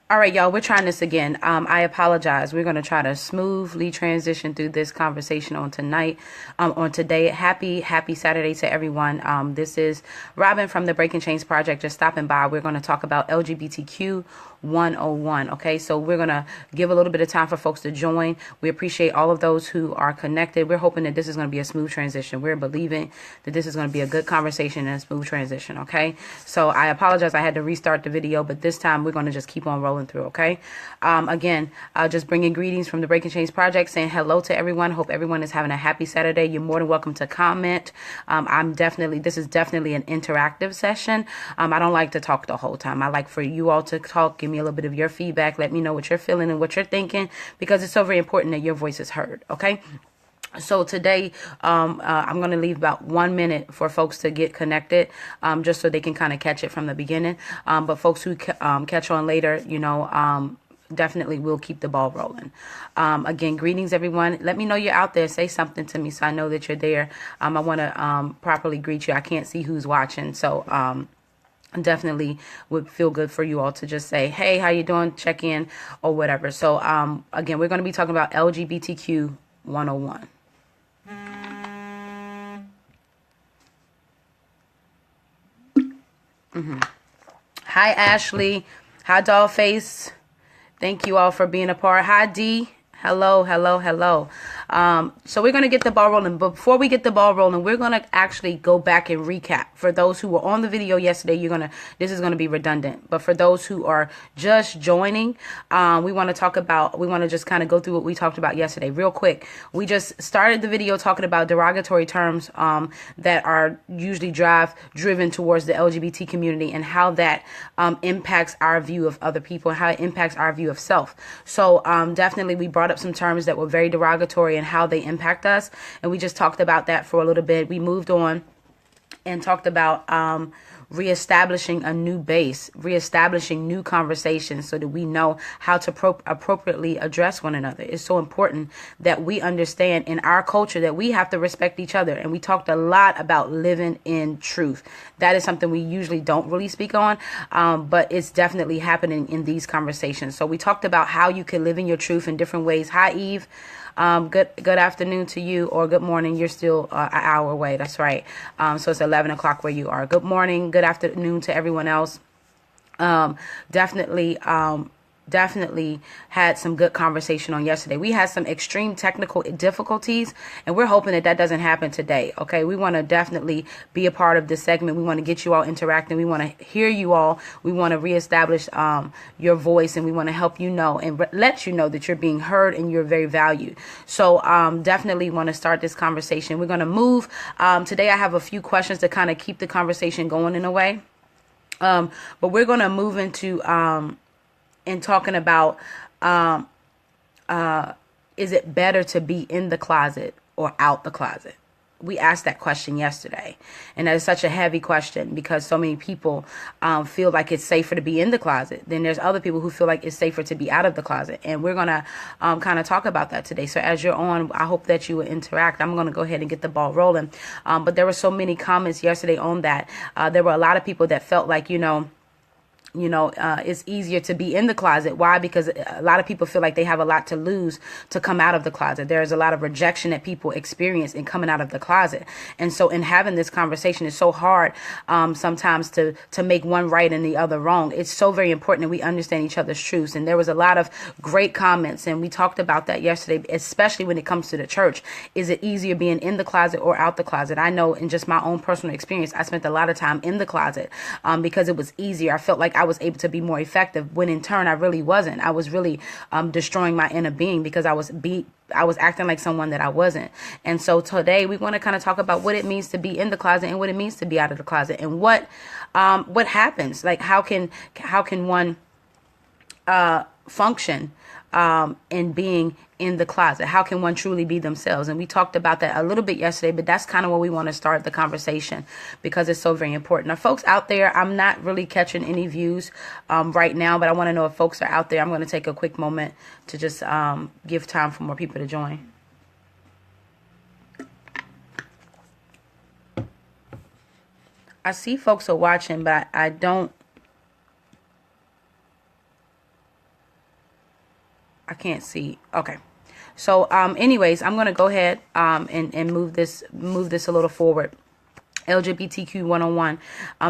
All right, y'all, we're trying this again. I apologize. We're going to try to smoothly transition through this conversation on tonight, on today. Happy Saturday to everyone. This is Robin from the Breaking Chains Project, just stopping by. We're going to talk about LGBTQ 101. Okay, so we're going to give a little bit of time for folks to join. We appreciate all of those who are connected. We're hoping that this is going to be a smooth transition. We're believing that this is going to be a good conversation and a smooth transition. Okay, so I apologize. I had to restart the video, but this time we're going to just keep on rolling through. Okay, again, just bringing greetings from the Breaking Chains Project, saying hello to everyone. Hope everyone is having a happy Saturday. You're more than welcome to comment. This is definitely an interactive session. I don't like to talk the whole time. I like for you all to talk. Give me a little bit of your feedback. Let me know what you're feeling and what you're thinking, because it's so very important that your voice is heard. Okay. So today, I'm going to leave about 1 minute for folks to get connected, just so they can kind of catch it from the beginning. But folks who catch on later, definitely we'll keep the ball rolling. Again, greetings, everyone. Let me know you're out there. Say something to me so I know that you're there. I want to properly greet you. I can't see who's watching, so definitely would feel good for you all to just say, hey, how you doing? Check in or whatever. So again, we're going to be talking about LGBTQ 101. Hi, Ashley. Hi, Dollface. Thank you all for being a part. Hi, D. Hello. So we're going to get the ball rolling. But before we get the ball rolling, we're going to actually go back and recap. For those who were on the video yesterday, this is going to be redundant. But for those who are just joining, we want to just kind of go through what we talked about yesterday real quick. We just started the video talking about derogatory terms that are usually driven towards the LGBT community, and how that impacts our view of other people, and how it impacts our view of self. So definitely we brought up some terms that were very derogatory and how they impact us, and we just talked about that for a little bit. We moved on and talked about reestablishing a new base, reestablishing new conversations so that we know how to appropriately address one another. It's so important that we understand in our culture that we have to respect each other. And we talked a lot about living in truth. That is something we usually don't really speak on, but it's definitely happening in these conversations. So we talked about how you can live in your truth in different ways. Hi, Eve. Good afternoon to you, or good morning. You're still an hour away. That's right. So it's 11 o'clock where you are. Good morning. Good afternoon to everyone else. Definitely had some good conversation on yesterday. We had some extreme technical difficulties, and we're hoping that that doesn't happen today. Okay, we want to definitely be a part of this segment. We want to get you all interacting. We want to hear you all. We want to reestablish your voice, and we want to help you know and let you know that you're being heard and you're very valued. So definitely want to start this conversation. We're going to move. Today I have a few questions to kind of keep the conversation going in a way. But we're going to move into and talking about is it better to be in the closet or out the closet? We asked that question yesterday, and that is such a heavy question because so many people feel like it's safer to be in the closet. Then there's other people who feel like it's safer to be out of the closet, and we're going to kind of talk about that today. So as you're on, I hope that you will interact. I'm going to go ahead and get the ball rolling. But there were so many comments yesterday on that. There were a lot of people that felt like, it's easier to be in the closet. Why? Because a lot of people feel like they have a lot to lose to come out of the closet. There's a lot of rejection that people experience in coming out of the closet. And so in having this conversation, it's so hard sometimes to make one right and the other wrong. It's so very important that we understand each other's truths. And there was a lot of great comments, and we talked about that yesterday, especially when it comes to the church. Is it easier being in the closet or out the closet? I know in just my own personal experience, I spent a lot of time in the closet because it was easier. I felt like I was able to be more effective, when in turn I really wasn't. I was really destroying my inner being because I was acting like someone that I wasn't. And so today we want to kind of talk about what it means to be in the closet and what it means to be out of the closet, and what happens. Like how can one function in being in the closet? How can one truly be themselves? And we talked about that a little bit yesterday, but that's kind of where we want to start the conversation because it's so very important. Now, folks out there, I'm not really catching any views right now, but I want to know if folks are out there. I'm going to take a quick moment to just give time for more people to join. I see folks are watching, but I don't I can't see. Okay. So, anyways, I'm going to go ahead, and move this a little forward. LGBTQ 101.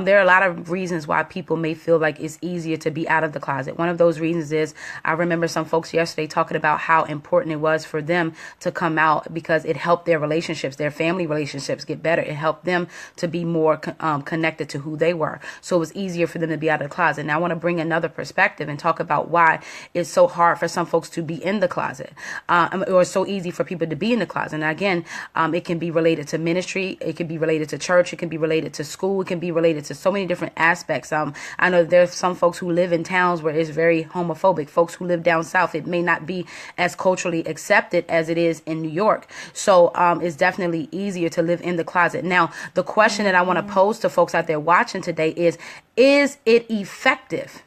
There are a lot of reasons why people may feel like it's easier to be out of the closet. One of those reasons is, I remember some folks yesterday talking about how important it was for them to come out because it helped their relationships, their family relationships get better. It helped them to be more connected to who they were. So it was easier for them to be out of the closet. Now I want to bring another perspective and talk about why it's so hard for some folks to be in the closet, or it's so easy for people to be in the closet. And again, it can be related to ministry. It can be related to church. It can be related to school. It can be related to so many different aspects. I know there's some folks who live in towns where it's very homophobic. Folks who live down south, it may not be as culturally accepted as it is in New York. So it's definitely easier to live in the closet. Now, the question that I want to pose to folks out there watching today is it effective?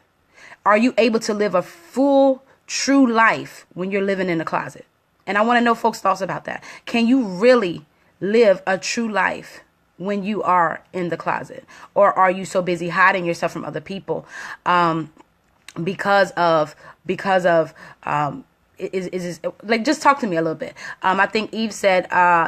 Are you able to live a full, true life when you're living in the closet? And I want to know folks' thoughts about that. Can you really live a true life when you are in the closet? Or are you so busy hiding yourself from other people because of is like, just talk to me a little bit. I think Eve said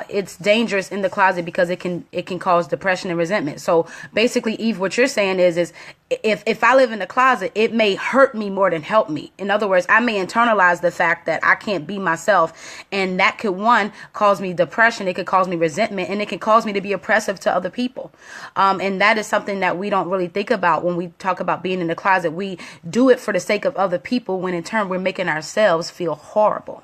it's dangerous in the closet because it can cause depression and resentment. So basically, Eve, what you're saying is if I live in the closet, it may hurt me more than help me. In other words, I may internalize the fact that I can't be myself, and that could, one, cause me depression. It could cause me resentment, and it can cause me to be oppressive to other people. And that is something that we don't really think about when we talk about being in the closet. We do it for the sake of other people, when in turn we're making ourselves feel horrible.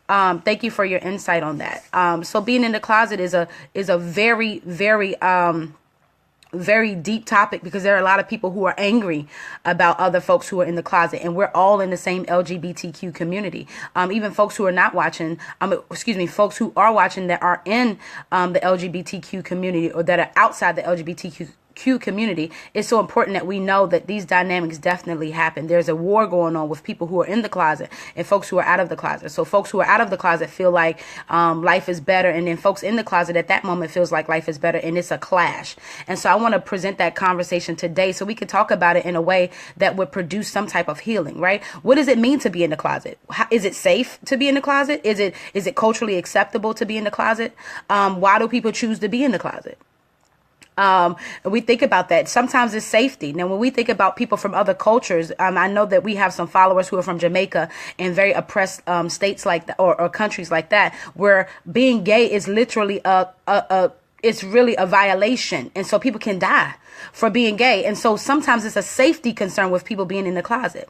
Thank you for your insight on that. So being in the closet is a very, very very deep topic, because there are a lot of people who are angry about other folks who are in the closet, and we're all in the same LGBTQ community. Even folks who are not watching, folks who are watching that are in the LGBTQ community, or that are outside the LGBTQ community. It's so important that we know that these dynamics definitely happen. There's a war going on with people who are in the closet and folks who are out of the closet. So folks who are out of the closet feel like life is better, and then folks in the closet at that moment feels like life is better, and it's a clash. And so I want to present that conversation today so we can talk about it in a way that would produce some type of healing, right? What does it mean to be in the closet? Is it safe to be in the closet? Is it culturally acceptable to be in the closet? Why do people choose to be in the closet? We think about that. Sometimes it's safety. Now, when we think about people from other cultures, I know that we have some followers who are from Jamaica and very oppressed states like that, or countries like that, where being gay is literally it's really a violation, and so people can die for being gay. And so sometimes it's a safety concern with people being in the closet.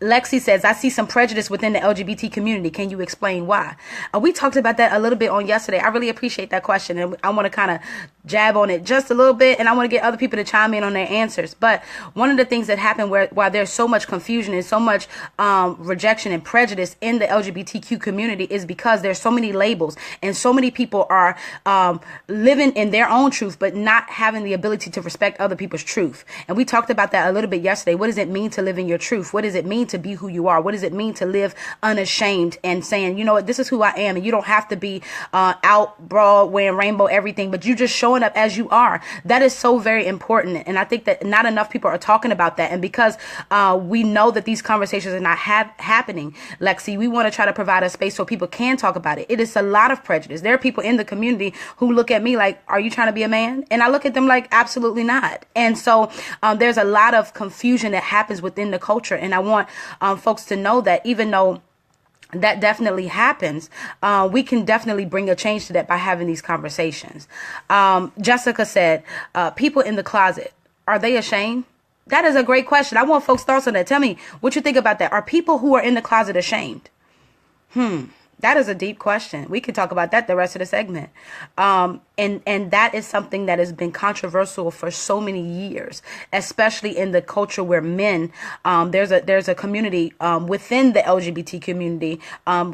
Lexi says, I see some prejudice within the LGBT community. Can you explain why? We talked about that a little bit on yesterday. I really appreciate that question, and I want to kind of jab on it just a little bit, and I want to get other people to chime in on their answers. But one of the things that happened while there's so much confusion and so much rejection and prejudice in the LGBTQ community is because there's so many labels, and so many people are living in their own truth, but not having the ability to respect other people's truth. And we talked about that a little bit yesterday. What does it mean to live in your truth? What does it mean to be who you are? What does it mean to live unashamed and saying, you know what, this is who I am, and you don't have to be out broad wearing rainbow everything, but you just showing up as you are. That is so very important, and I think that not enough people are talking about that. And because we know that these conversations are not happening, Lexi, we want to try to provide a space so people can talk about it. It is a lot of prejudice. There are people in the community who look at me like, are you trying to be a man? And I look at them like, absolutely not. And so there's a lot of confusion that happens within the culture, and I want folks to know that even though that definitely happens, we can definitely bring a change to that by having these conversations. Jessica said, people in the closet, are they ashamed? That is a great question. I want folks' thoughts on that. Tell me what you think about that. Are people who are in the closet ashamed? That is a deep question. We could talk about that the rest of the segment. And that is something that has been controversial for so many years, especially in the culture where men, there's a community within the LGBT community,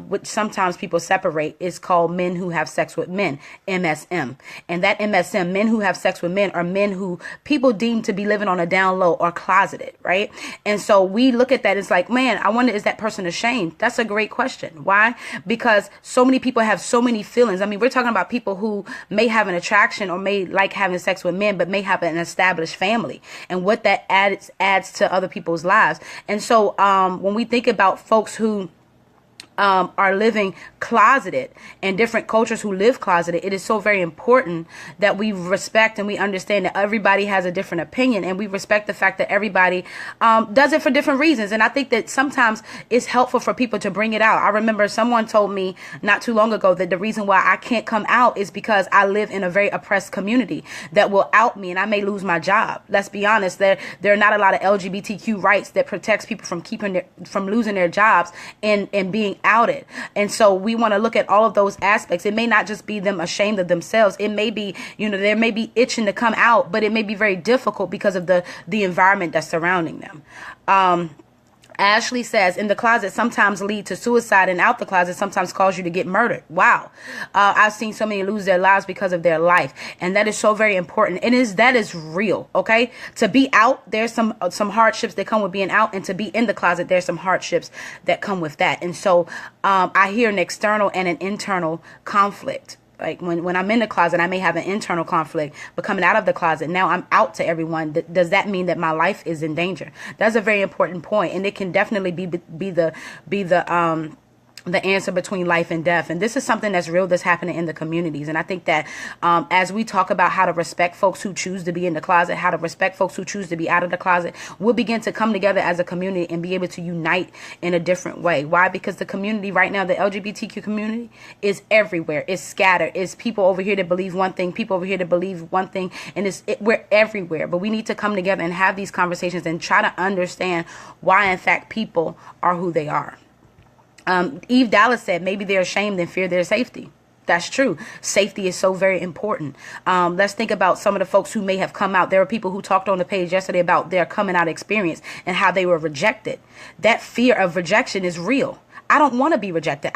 which sometimes people separate. It's called men who have sex with men, MSM. And that MSM, men who have sex with men, are men who people deem to be living on a down low or closeted, right? And so we look at that, it's like, man, I wonder, is that person ashamed? That's a great question. Why? Because so many people have so many feelings. I mean, we're talking about people who may have have an attraction or may like having sex with men, but may have an established family, and what that adds to other people's lives. And so when we think about folks who are living closeted, and different cultures who live closeted, it is so very important that we respect and we understand that everybody has a different opinion, and we respect the fact that everybody does it for different reasons. And I think that sometimes it's helpful for people to bring it out. I remember someone told me not too long ago that the reason why I can't come out is because I live in a very oppressed community that will out me and I may lose my job. Let's be honest, there are not a lot of LGBTQ rights that protects people from losing their jobs and being outed. And so we want to look at all of those aspects. It may not just be them ashamed of themselves. It may be, there may be itching to come out, but it may be very difficult because of the environment that's surrounding them. Ashley says, in the closet sometimes lead to suicide, and out the closet sometimes cause you to get murdered. Wow. I've seen so many lose their lives because of their life. And that is so very important. That is real. Okay. To be out, there's some hardships that come with being out, and to be in the closet, there's some hardships that come with that. And so I hear an external and an internal conflict. Like when I'm in the closet, I may have an internal conflict, but coming out of the closet, now I'm out to everyone. Does that mean that my life is in danger? That's a very important point, and it can definitely be the answer between life and death. And this is something that's real, that's happening in the communities. And I think that as we talk about how to respect folks who choose to be in the closet, how to respect folks who choose to be out of the closet, we'll begin to come together as a community and be able to unite in a different way. Why? Because the community right now, the LGBTQ community, is everywhere. It's scattered. It's people over here that believe one thing, people over here that believe one thing, and we're everywhere. But we need to come together and have these conversations and try to understand why, in fact, people are who they are. Eve Dallas said, maybe they're ashamed and fear their safety. That's true. Safety is so very important. Let's think about some of the folks who may have come out. There were people who talked on the page yesterday about their coming out experience and how they were rejected. That fear of rejection is real. I don't want to be rejected.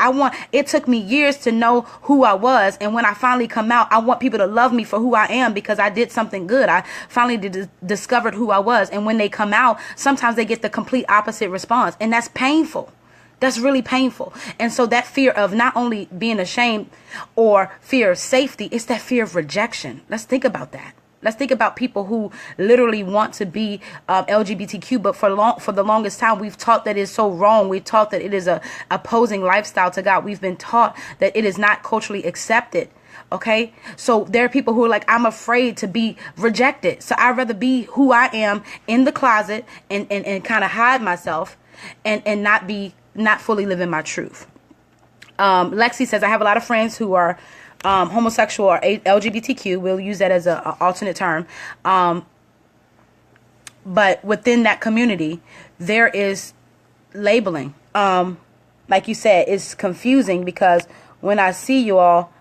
It took me years to know who I was. And when I finally come out, I want people to love me for who I am because I did something good. I finally discovered who I was. And when they come out, sometimes they get the complete opposite response. And that's painful. That's really painful. And so that fear of not only being ashamed or fear of safety, it's that fear of rejection. Let's think about that. Let's think about people who literally want to be LGBTQ, but for the longest time, we've taught that it's so wrong. We've taught that it is a opposing lifestyle to God. We've been taught that it is not culturally accepted. Okay, so there are people who are like, I'm afraid to be rejected. So I'd rather be who I am in the closet and kind of hide myself and not fully living my truth. Lexi says, I have a lot of friends who are homosexual or LGBTQ. We'll use that as an alternate term. But within that community, there is labeling. Like you said, it's confusing because when I see you all,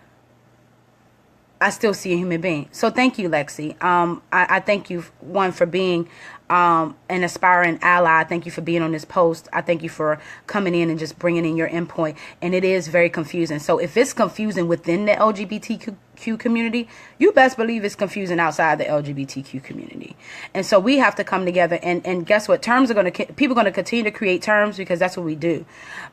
I still see a human being. So thank you, Lexi. I thank you, one, for being an aspiring ally. I thank you for being on this post. I thank you for coming in and just bringing in your input. And it is very confusing. So if it's confusing within the LGBTQ community, you best believe it's confusing outside the LGBTQ community. And so we have to come together. And guess what? People are going to continue to create terms because that's what we do.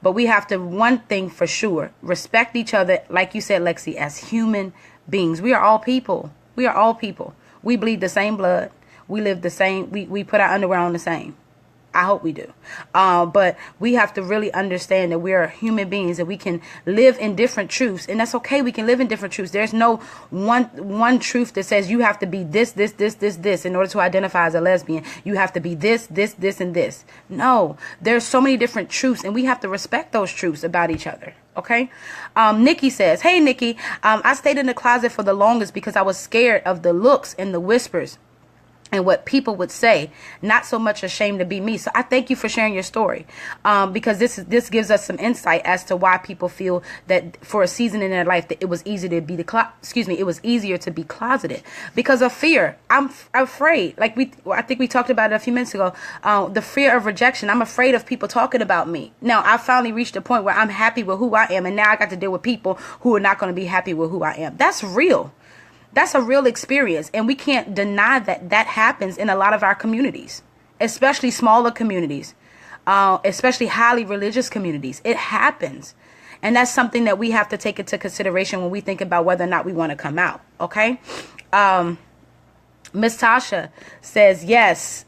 But we have to, one thing for sure, respect each other, like you said, Lexi, as human beings. We are all people. We are all people. We bleed the same blood. We live the same. We put our underwear on the same. I hope we do. But we have to really understand that we are human beings, that we can live in different truths. And that's okay. We can live in different truths. There's no one truth that says you have to be this in order to identify as a lesbian. You have to be this, and this. No, there's so many different truths, and we have to respect those truths about each other. Okay. Nikki says, hey, Nikki, I stayed in the closet for the longest because I was scared of the looks and the whispers and what people would say, not so much ashamed to be me. So I thank you for sharing your story, because this gives us some insight as to why people feel that for a season in their life that it was easier to be it was easier to be closeted because of fear. I'm afraid, I think we talked about it a few minutes ago, the fear of rejection. I'm afraid of people talking about me. Now I finally reached a point where I'm happy with who I am, and now I got to deal with people who are not going to be happy with who I am. That's real. That's a real experience, and we can't deny that happens in a lot of our communities, especially smaller communities, especially highly religious communities. It happens. And that's something that we have to take into consideration when we think about whether or not we want to come out. Okay. Miss Tasha says yes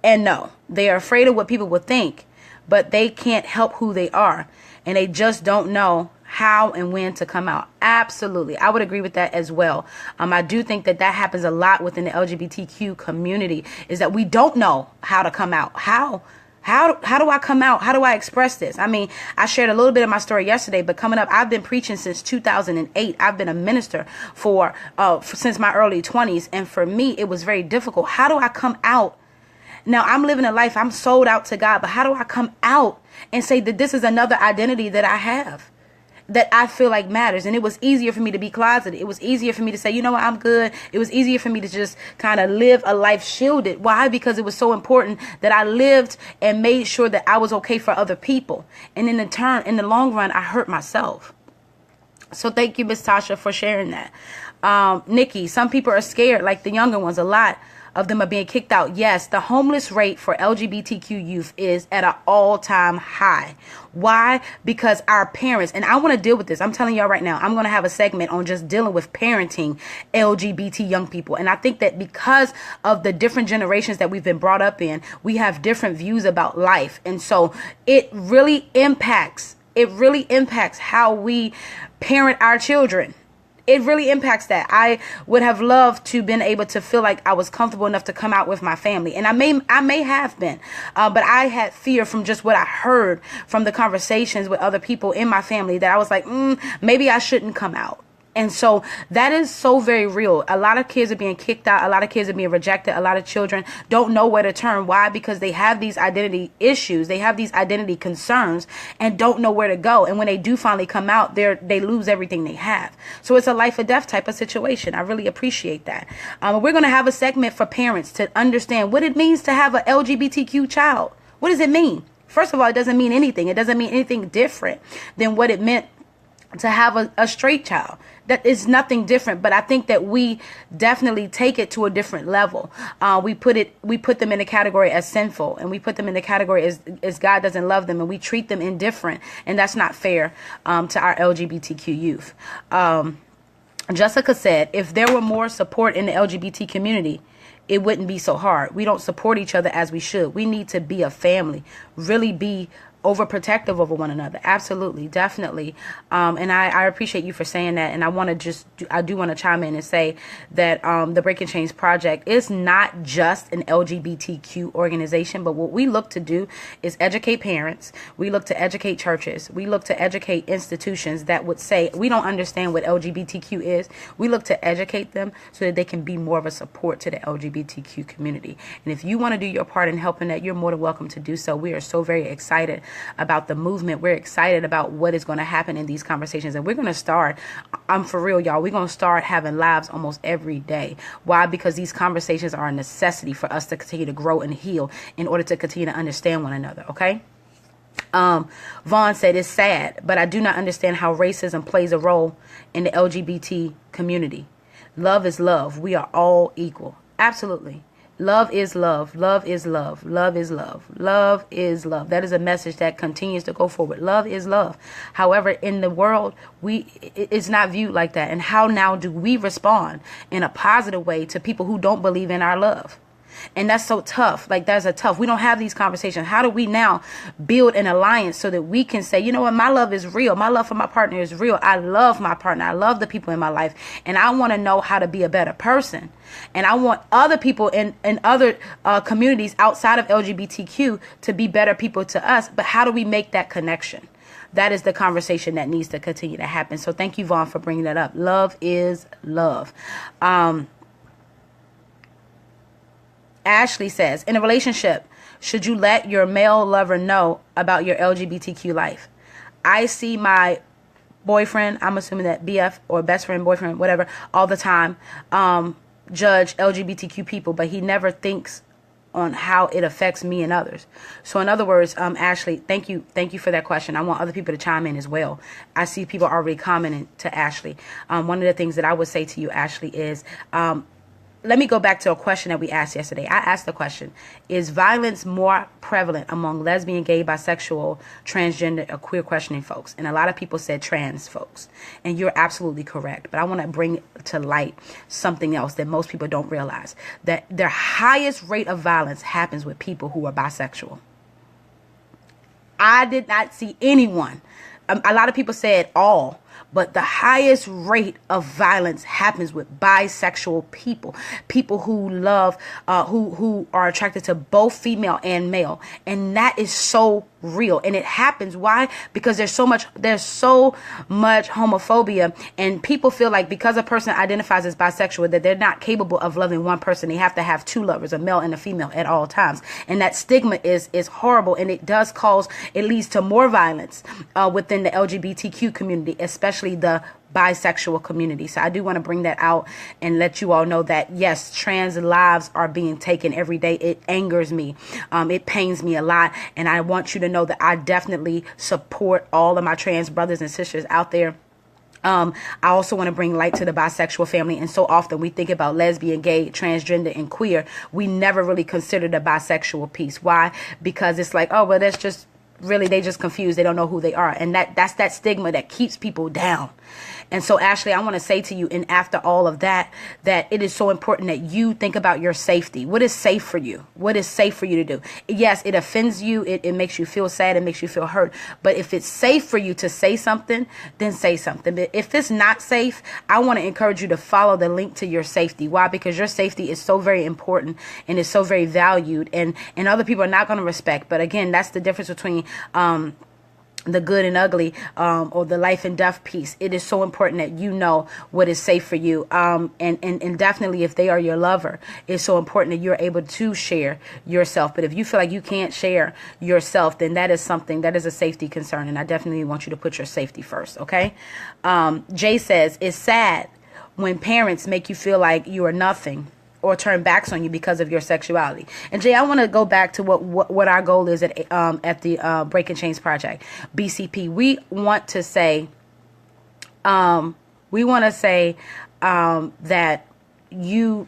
and no. They are afraid of what people will think, but they can't help who they are. And they just don't know how and when to come out. Absolutely. I would agree with that as well. I do think that happens a lot within the LGBTQ community, is that we don't know how to come out. How do I come out? How do I express this? I mean, I shared a little bit of my story yesterday, but coming up, I've been preaching since 2008. I've been a minister since my early 20s. And for me, it was very difficult. How do I come out? Now I'm living a life, I'm sold out to God, but how do I come out and say that this is another identity that I have, that I feel like matters? And it was easier for me to be closeted. It was easier for me to say, you know what, I'm good. It was easier for me to just kind of live a life shielded. Why? Because it was so important that I lived and made sure that I was okay for other people. And in the long run, I hurt myself. So thank you, Miss Tasha, for sharing that. Nikki, some people are scared, like the younger ones. A lot of them are being kicked out. Yes, the homeless rate for LGBTQ youth is at an all-time high. Why? Because our parents, and I want to deal with this. I'm telling y'all right now, I'm going to have a segment on just dealing with parenting LGBT young people. And I think that because of the different generations that we've been brought up in, we have different views about life. And so it really impacts how we parent our children. It really impacts that. I would have loved to been able to feel like I was comfortable enough to come out with my family. And I may have been, but I had fear from just what I heard from the conversations with other people in my family, that I was like, maybe I shouldn't come out. And so that is so very real. A lot of kids are being kicked out. A lot of kids are being rejected. A lot of children don't know where to turn. Why? Because they have these identity issues. They have these identity concerns and don't know where to go. And when they do finally come out, they lose everything they have. So it's a life or death type of situation. I really appreciate that. We're going to have a segment for parents to understand what it means to have an LGBTQ child. What does it mean? First of all, it doesn't mean anything. It doesn't mean anything different than what it meant to have a straight child. That is nothing different, but I think that we definitely take it to a different level. We put them in the category as sinful, and we put them in the category as God doesn't love them, and we treat them indifferent, and that's not fair to our LGBTQ youth. Jessica said, if there were more support in the LGBT community, it wouldn't be so hard. We don't support each other as we should. We need to be a family, really be overprotective over one another. Absolutely, definitely. And I appreciate you for saying that. And I do want to chime in and say that the Break and Change Project is not just an LGBTQ organization, but what we look to do is educate parents. We look to educate churches. We look to educate institutions that would say, we don't understand what LGBTQ is. We look to educate them so that they can be more of a support to the LGBTQ community. And if you want to do your part in helping that, you're more than welcome to do so. We are so very excited about the movement. We're excited about what is going to happen in these conversations, and we're going to start, I'm for real, y'all, we're going to start having lives almost every day. Why? Because these conversations are a necessity for us to continue to grow and heal in order to continue to understand one another. Okay. Vaughn said, it's sad, but I do not understand how racism plays a role in the LGBT community. Love is love. We are all equal. Absolutely. Love is love. Love is love. Love is love. Love is love. That is a message that continues to go forward. Love is love. However, in the world, it's not viewed like that. And how now do we respond in a positive way to people who don't believe in our love? And that's so tough. Like, that's a tough. We don't have these conversations. How do we now build an alliance so that we can say, you know what, my love is real. My love for my partner is real. I love my partner. I love the people in my life. And I want to know how to be a better person. And I want other people in other communities outside of LGBTQ to be better people to us. But how do we make that connection? That is the conversation that needs to continue to happen. So thank you, Vaughn, for bringing that up. Love is love. Ashley says, in a relationship, should you let your male lover know about your LGBTQ life? I see my boyfriend, I'm assuming that BF or best friend, boyfriend, whatever, all the time, judge LGBTQ people, but he never thinks on how it affects me and others. So in other words, Ashley, thank you for that question. I want other people to chime in as well. I see people already commenting to Ashley. One of the things that I would say to you, Ashley, is let me go back to a question that we asked yesterday. I asked the question, is violence more prevalent among lesbian, gay, bisexual, transgender, or queer questioning folks. And a lot of people said trans folks. And you're absolutely correct. But I want to bring to light something else that most people don't realize. That their highest rate of violence happens with people who are bisexual. I did not see anyone. A lot of people said all. But the highest rate of violence happens with bisexual people, people who love, who are attracted to both female and male. And that is so real. And it happens. Why? Because there's so much homophobia, and people feel like because a person identifies as bisexual that they're not capable of loving one person. They have to have two lovers, a male and a female at all times. And that stigma is horrible. And it leads to more violence within the LGBTQ community, especially the bisexual community. So I do want to bring that out and let you all know that, yes, trans lives are being taken every day. It angers me. It pains me a lot. And I want you to know that I definitely support all of my trans brothers and sisters out there. I also want to bring light to the bisexual family. And so often we think about lesbian, gay, transgender, and queer. We never really consider the bisexual piece. Why? Because it's like, oh, well, that's just really, they just confused. They don't know who they are. And that's that stigma that keeps people down. And so, Ashley, I want to say to you, and after all of that, that it is so important that you think about your safety. What is safe for you? What is safe for you to do? Yes, it offends you. It makes you feel sad. It makes you feel hurt. But if it's safe for you to say something, then say something. But if it's not safe, I want to encourage you to follow the link to your safety. Why? Because your safety is so very important and is so very valued, and other people are not going to respect. But again, that's the difference between the good and ugly, or the life and death piece. It is so important that you know what is safe for you. And definitely if they are your lover, it's so important that you're able to share yourself. But if you feel like you can't share yourself, then that is a safety concern. And I definitely want you to put your safety first. Okay. Jay says, it's sad when parents make you feel like you are nothing or turn backs on you because of your sexuality. And Jay, I want to go back to what our goal is at the Breaking Chains Project, BCP. We want to say, that you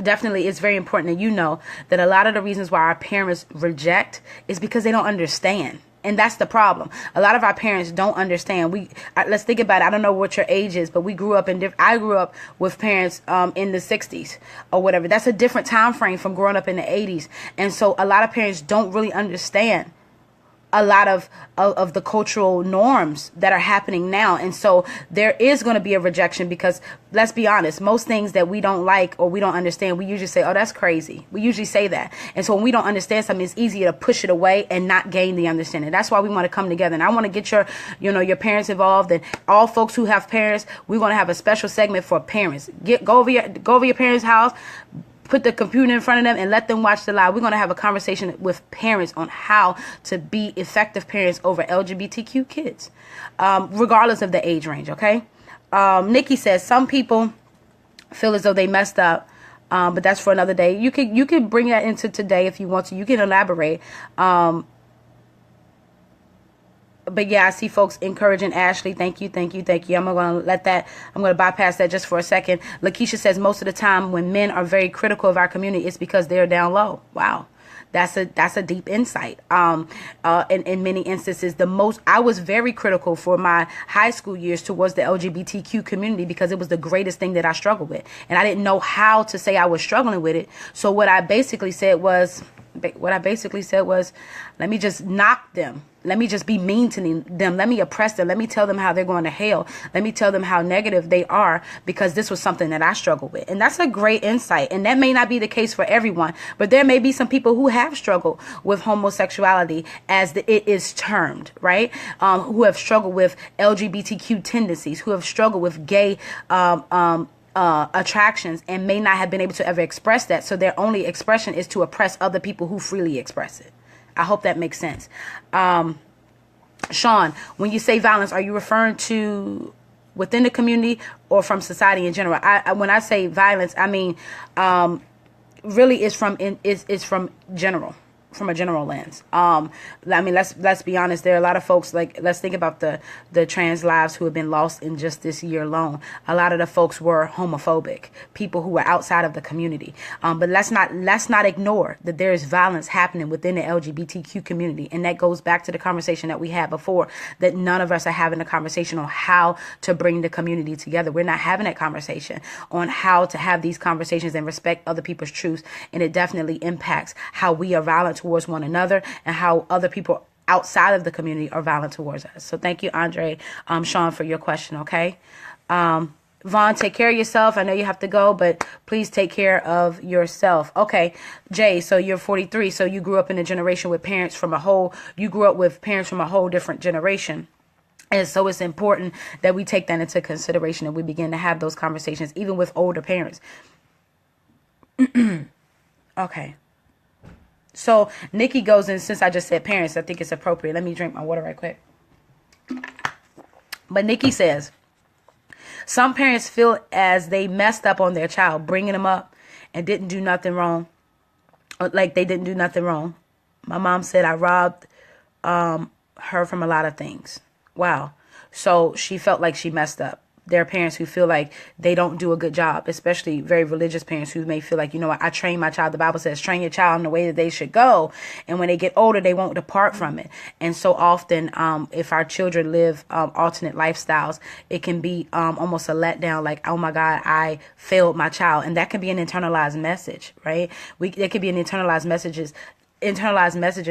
definitely, it's very important that you know that a lot of the reasons why our parents reject is because they don't understand. And that's the problem. A lot of our parents don't understand. Let's think about it. I don't know what your age is, but we grew up I grew up with parents in the 60s or whatever. That's a different time frame from growing up in the 80s. And so a lot of parents don't really understand a lot of the cultural norms that are happening now. And so there is going to be a rejection because, let's be honest, most things that we don't like or we don't understand, we usually say, oh, that's crazy. We usually say that. And so when we don't understand something, it's easier to push it away and not gain the understanding. That's why we want to come together. And I want to get your parents involved, and all folks who have parents. We want to have a special segment for parents. Go over your parents' house, put the computer in front of them and let them watch the live. We're going to have a conversation with parents on how to be effective parents over LGBTQ kids, regardless of the age range. Okay. Nikki says some people feel as though they messed up, but that's for another day. You can bring that into today if you want to. You can elaborate. But yeah, I see folks encouraging Ashley. Thank you. I'm going to bypass that just for a second. Lakeisha says most of the time when men are very critical of our community, it's because they're down low. Wow. That's a deep insight. In many instances, I was very critical for my high school years towards the LGBTQ community because it was the greatest thing that I struggled with. And I didn't know how to say I was struggling with it. So what I basically said was, let me just knock them. Let me just be mean to them. Let me oppress them. Let me tell them how they're going to hell. Let me tell them how negative they are because this was something that I struggled with. And that's a great insight. And that may not be the case for everyone, but there may be some people who have struggled with homosexuality as it is termed, right? Who have struggled with LGBTQ tendencies, who have struggled with gay attractions and may not have been able to ever express that. So their only expression is to oppress other people who freely express it. I hope that makes sense. Sean, when you say violence, are you referring to within the community or from society in general? When I say violence, I mean really it's from general. from a general lens. I mean, let's be honest. There are a lot of folks, like, let's think about the trans lives who have been lost in just this year alone. A lot of the folks were homophobic, people who were outside of the community. But let's not ignore that there is violence happening within the LGBTQ community, and that goes back to the conversation that we had before. That none of us are having a conversation on how to bring the community together. We're not having that conversation on how to have these conversations and respect other people's truths, and it definitely impacts how we are violent towards one another and how other people outside of the community are violent towards us. So thank you, Andre, Sean, for your question. Okay. Vaughn, take care of yourself. I know you have to go, but please take care of yourself. Okay. Jay, so you're 43. So you grew up in a generation with parents from a whole different generation. And so it's important that we take that into consideration and we begin to have those conversations, even with older parents. Okay. So Nikki goes in, since I just said parents, I think it's appropriate. Let me drink my water right quick. But Nikki says, some parents feel as they messed up on their child, bringing them up and didn't do nothing wrong. Like they didn't do nothing wrong. My mom said I robbed her from a lot of things. Wow. So she felt like she messed up. There are parents who feel like they don't do a good job, especially very religious parents who may feel like, you know what, I train my child. The Bible says, train your child in the way that they should go. And when they get older, they won't depart from it. And so often, if our children live alternate lifestyles, it can be almost a letdown, like, oh my God, I failed my child. And that can be an internalized message, right? There could be an internalized messages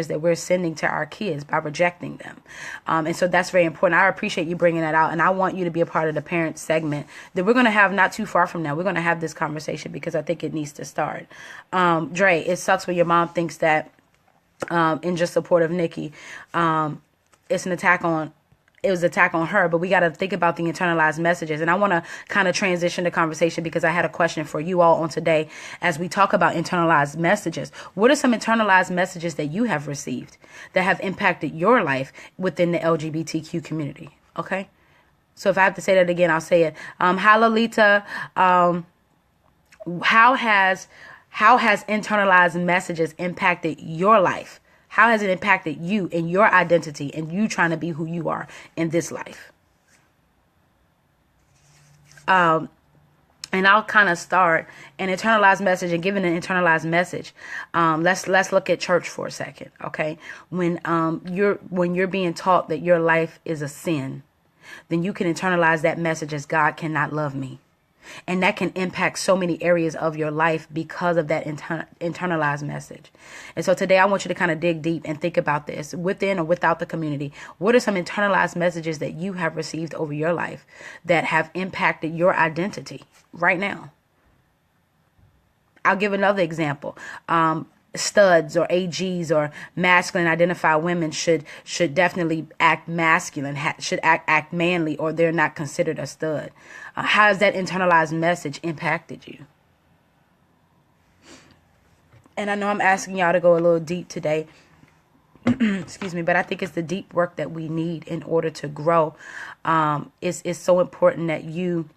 that we're sending to our kids by rejecting them. And so that's very important. I appreciate you bringing that out. And I want you to be a part of the parent segment that we're going to have not too far from now. We're going to have this conversation because I think it needs to start. Dre, it sucks when your mom thinks that, in just support of Nikki, it's an attack on her, but we got to think about the internalized messages. And I want to kind of transition the conversation because I had a question for you all on today as we talk about internalized messages. What are some internalized messages that you have received that have impacted your life within the LGBTQ community? Okay. So if I have to say that again, I'll say it. Hi, Lolita. How has internalized messages impacted your life? How has it impacted you and your identity and you trying to be who you are in this life? And I'll kind of start an internalized message and giving an internalized message. Let's look at church for a second, okay? When you're being taught that your life is a sin, then you can internalize that message as God cannot love me. And that can impact so many areas of your life because of that internalized message. And so today I want you to kind of dig deep and think about this within or without the community. What are some internalized messages that you have received over your life that have impacted your identity right now? I'll give another example. Studs or AGs or masculine identified women should definitely act masculine, should act manly, or they're not considered a stud. How has that internalized message impacted you? And I know I'm asking y'all to go a little deep today. Excuse me, but I think it's the deep work that we need in order to grow. It's so important that you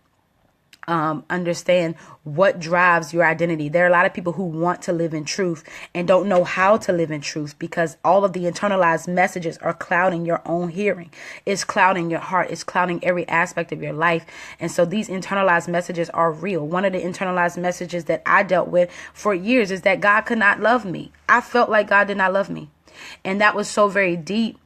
understand what drives your identity. There are a lot of people who want to live in truth and don't know how to live in truth because all of the internalized messages are clouding your own hearing. It's clouding your heart. It's clouding every aspect of your life. And so these internalized messages are real. One of the internalized messages that I dealt with for years is that God could not love me. I felt like God did not love me. And that was so very deep.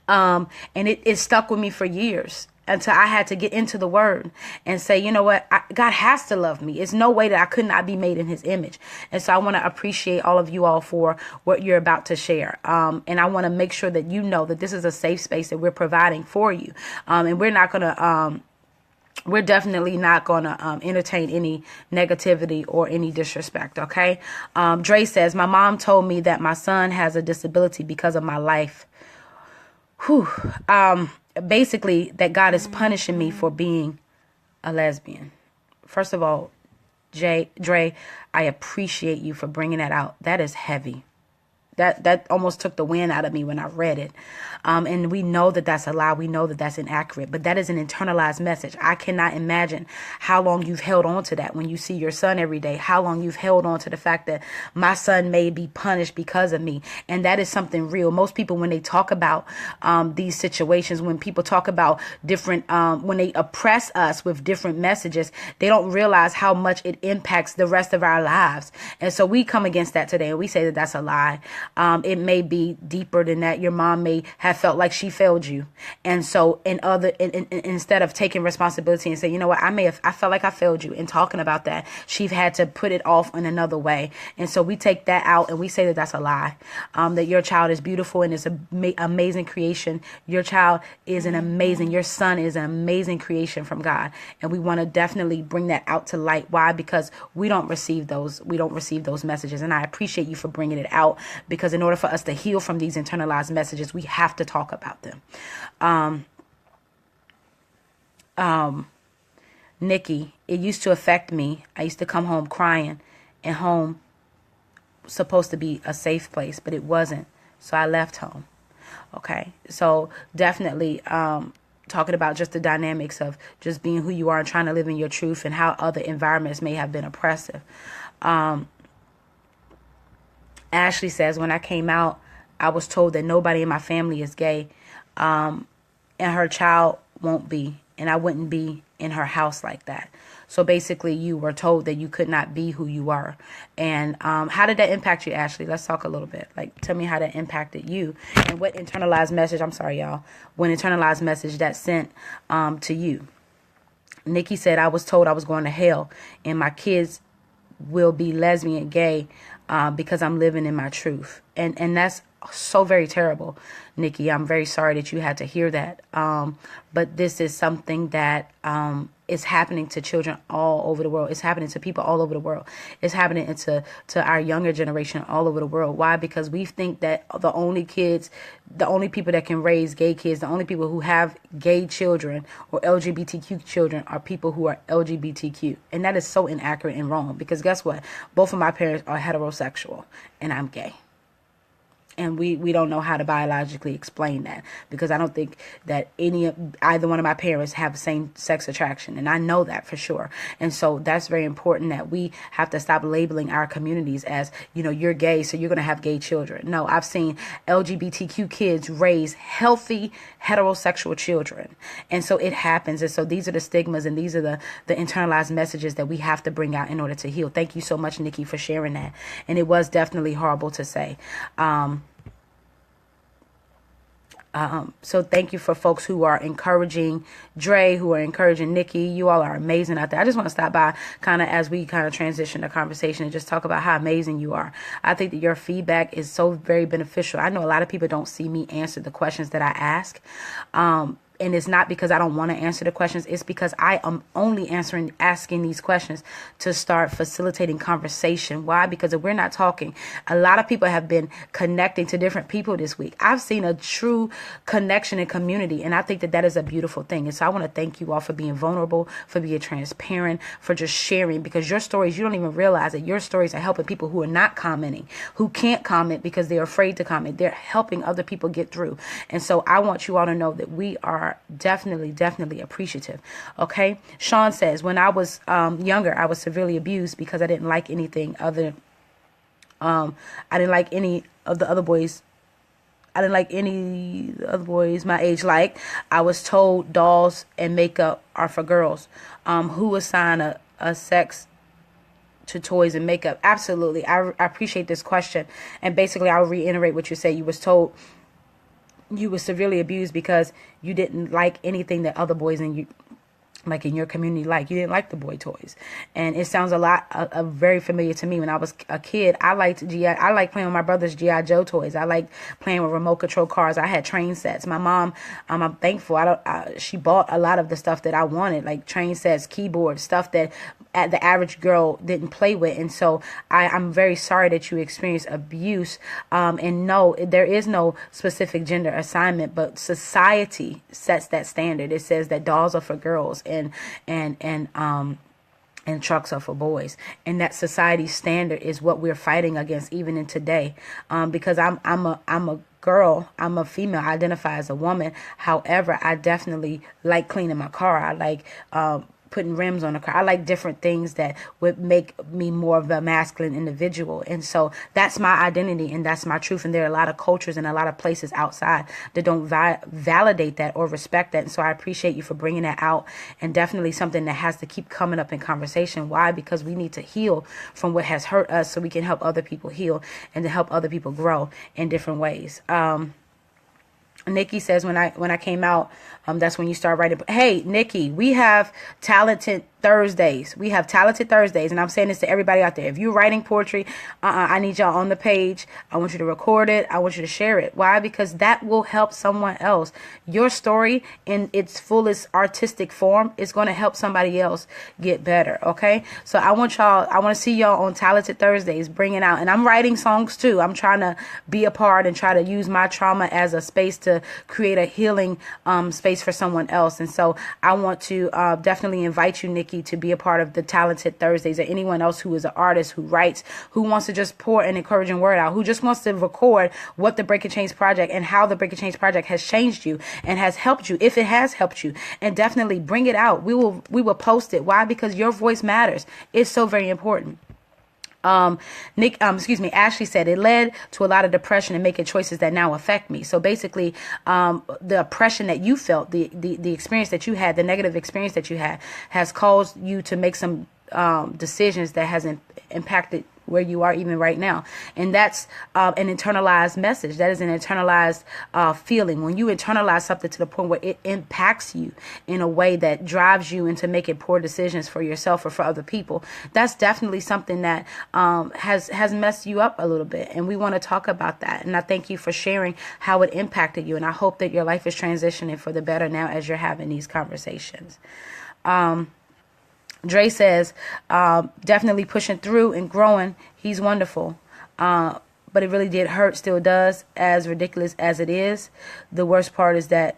And it stuck with me for years. Until I had to get into the word and say, you know what, God has to love me. It's no way that I could not be made in his image. And so I want to appreciate all of you all for what you're about to share. And I want to make sure that you know that this is a safe space that we're providing for you. And we're definitely not going to entertain any negativity or any disrespect. Okay. Dre says, my mom told me that my son has a disability because of my life. Whew. Basically that God is punishing me for being a lesbian. First of all, Dre, I appreciate you for bringing that out. That is heavy. that almost took the wind out of me when I read it. And we know that that's a lie. We know that that's inaccurate, but that is an internalized message. I cannot imagine how long you've held on to that when you see your son every day, how long you've held on to the fact that my son may be punished because of me. And that is something real. Most people, when they talk about these situations, when people talk about different, when they oppress us with different messages, they don't realize how much it impacts the rest of our lives. And so we come against that today and we say that that's a lie. It may be deeper than that. Your mom may have felt like she failed you. And so instead of taking responsibility and saying, you know what, I felt like I failed you, and talking about that, she's had to put it off in another way. And so we take that out and we say that that's a lie, that your child is beautiful and is an amazing creation. Your child is your son is an amazing creation from God. And we want to definitely bring that out to light. Why? Because we don't receive those messages. And I appreciate you for bringing it out, because in order for us to heal from these internalized messages, we have to talk about them. Nikki, it used to affect me. I used to come home crying, and home was supposed to be a safe place, but it wasn't. So I left home. Okay. So definitely, talking about just the dynamics of just being who you are and trying to live in your truth, and how other environments may have been oppressive. Ashley says, when I came out, I was told that nobody in my family is gay, and her child won't be, and I wouldn't be in her house like that. So basically, you were told that you could not be who you are. And how did that impact you, Ashley? Let's talk a little bit. Like, tell me how that impacted you, and what internalized message, what internalized message that sent to you. Nikki said, I was told I was going to hell, and my kids will be lesbian, gay, because I'm living in my truth. And that's so very terrible, Nikki. I'm very sorry that you had to hear that. But this is something that is happening to children all over the world. It's happening to people all over the world. It's happening to our younger generation all over the world. Why? Because we think that the only people that can raise gay kids, the only people who have gay children or LGBTQ children are people who are LGBTQ. And that is so inaccurate and wrong, because guess what? Both of my parents are heterosexual and I'm gay. And we don't know how to biologically explain that, because I don't think that either one of my parents have same sex attraction. And I know that for sure. And so that's very important, that we have to stop labeling our communities as, you're gay, so you're going to have gay children. No, I've seen LGBTQ kids raise healthy heterosexual children. And so it happens. And so these are the stigmas, and these are the internalized messages that we have to bring out in order to heal. Thank you so much, Nikki, for sharing that. And it was definitely horrible to say. So thank you for folks who are encouraging Dre, who are encouraging Nikki. You all are amazing out there. I just want to stop by as we transition the conversation and just talk about how amazing you are. I think that your feedback is so very beneficial. I know a lot of people don't see me answer the questions that I ask. And it's not because I don't want to answer the questions. It's because I am only asking these questions to start facilitating conversation. Why? Because if we're not talking, a lot of people have been connecting to different people this week. I've seen a true connection and community, and I think that is a beautiful thing. And so I want to thank you all for being vulnerable, for being transparent, for just sharing, because your stories, you don't even realize that your stories are helping people who are not commenting, who can't comment because they're afraid to comment. They're helping other people get through. And so I want you all to know that we are definitely appreciative. Okay. Sean says, when I was younger, I was severely abused because I didn't like anything other. I didn't like any of the other boys. I didn't like any other boys my age liked. I was told dolls and makeup are for girls. Who assign a sex to toys and makeup? Absolutely. I appreciate this question. And basically, I'll reiterate what you say. You was told you were severely abused because you didn't like anything that other boys in your community like. You didn't like the boy toys. And it sounds a lot very familiar to me. When I was a kid, I liked playing with my brother's G.I. Joe toys. I liked playing with remote control cars. I had train sets. My mom, I'm thankful. She bought a lot of the stuff that I wanted, like train sets, keyboards, stuff that the average girl didn't play with. And so I'm very sorry that you experienced abuse. And no, there is no specific gender assignment, but society sets that standard. It says that dolls are for girls, and and trucks are for boys. And that society standard is what we're fighting against even in today. Because I'm a girl, I'm a female, I identify as a woman. However, I definitely like cleaning my car. I like putting rims on the car. I like different things that would make me more of a masculine individual. And so that's my identity and that's my truth. And there are a lot of cultures and a lot of places outside that don't validate that or respect that. And so I appreciate you for bringing that out, and definitely something that has to keep coming up in conversation. Why? Because we need to heal from what has hurt us so we can help other people heal and to help other people grow in different ways. Nikki says, when I came out, that's when you start writing. Hey, Nikki, we have Talented Thursdays. We have Talented Thursdays. And I'm saying this to everybody out there. If you're writing poetry, I need y'all on the page. I want you to record it. I want you to share it. Why? Because that will help someone else. Your story in its fullest artistic form is going to help somebody else get better. Okay. So I want to see y'all on Talented Thursdays bringing out, and I'm writing songs too. I'm trying to be a part and try to use my trauma as a space to create a healing space for someone else. And so I want to definitely invite you, Nikki, to be a part of the Talented Thursdays, or anyone else who is an artist, who writes, who wants to just pour an encouraging word out, who just wants to record what the Break and Change Project and how the Break and Change Project has changed you and has helped you, if it has helped you, and definitely bring it out. We will post it. Why? Because your voice matters. It's so very important. Ashley said it led to a lot of depression and making choices that now affect me. So basically, the oppression that you felt, the experience that you had, the negative experience that you had, has caused you to make some decisions that has impacted where you are even right now. And that's an internalized message. That is an internalized feeling. When you internalize something to the point where it impacts you in a way that drives you into making poor decisions for yourself or for other people, that's definitely something that has messed you up a little bit. And we want to talk about that. And I thank you for sharing how it impacted you. And I hope that your life is transitioning for the better now as you're having these conversations. Dre says, definitely pushing through and growing. He's wonderful. But it really did hurt, still does, as ridiculous as it is. The worst part is that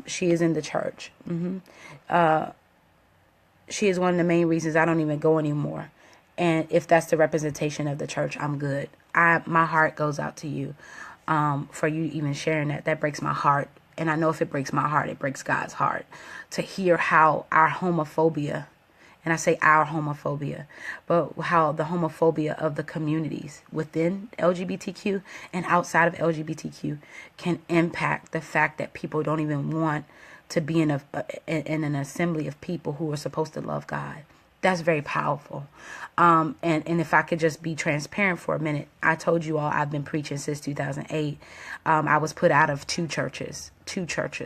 she is in the church. She is one of the main reasons I don't even go anymore. And if that's the representation of the church, I'm good. My heart goes out to you for you even sharing that. That breaks my heart. And I know if it breaks my heart, it breaks God's heart to hear how our homophobia, and I say our homophobia, but how the homophobia of the communities within LGBTQ and outside of LGBTQ can impact the fact that people don't even want to be in an assembly of people who are supposed to love God. That's very powerful. And if I could just be transparent for a minute, I told you all I've been preaching since 2008. I was put out of two churches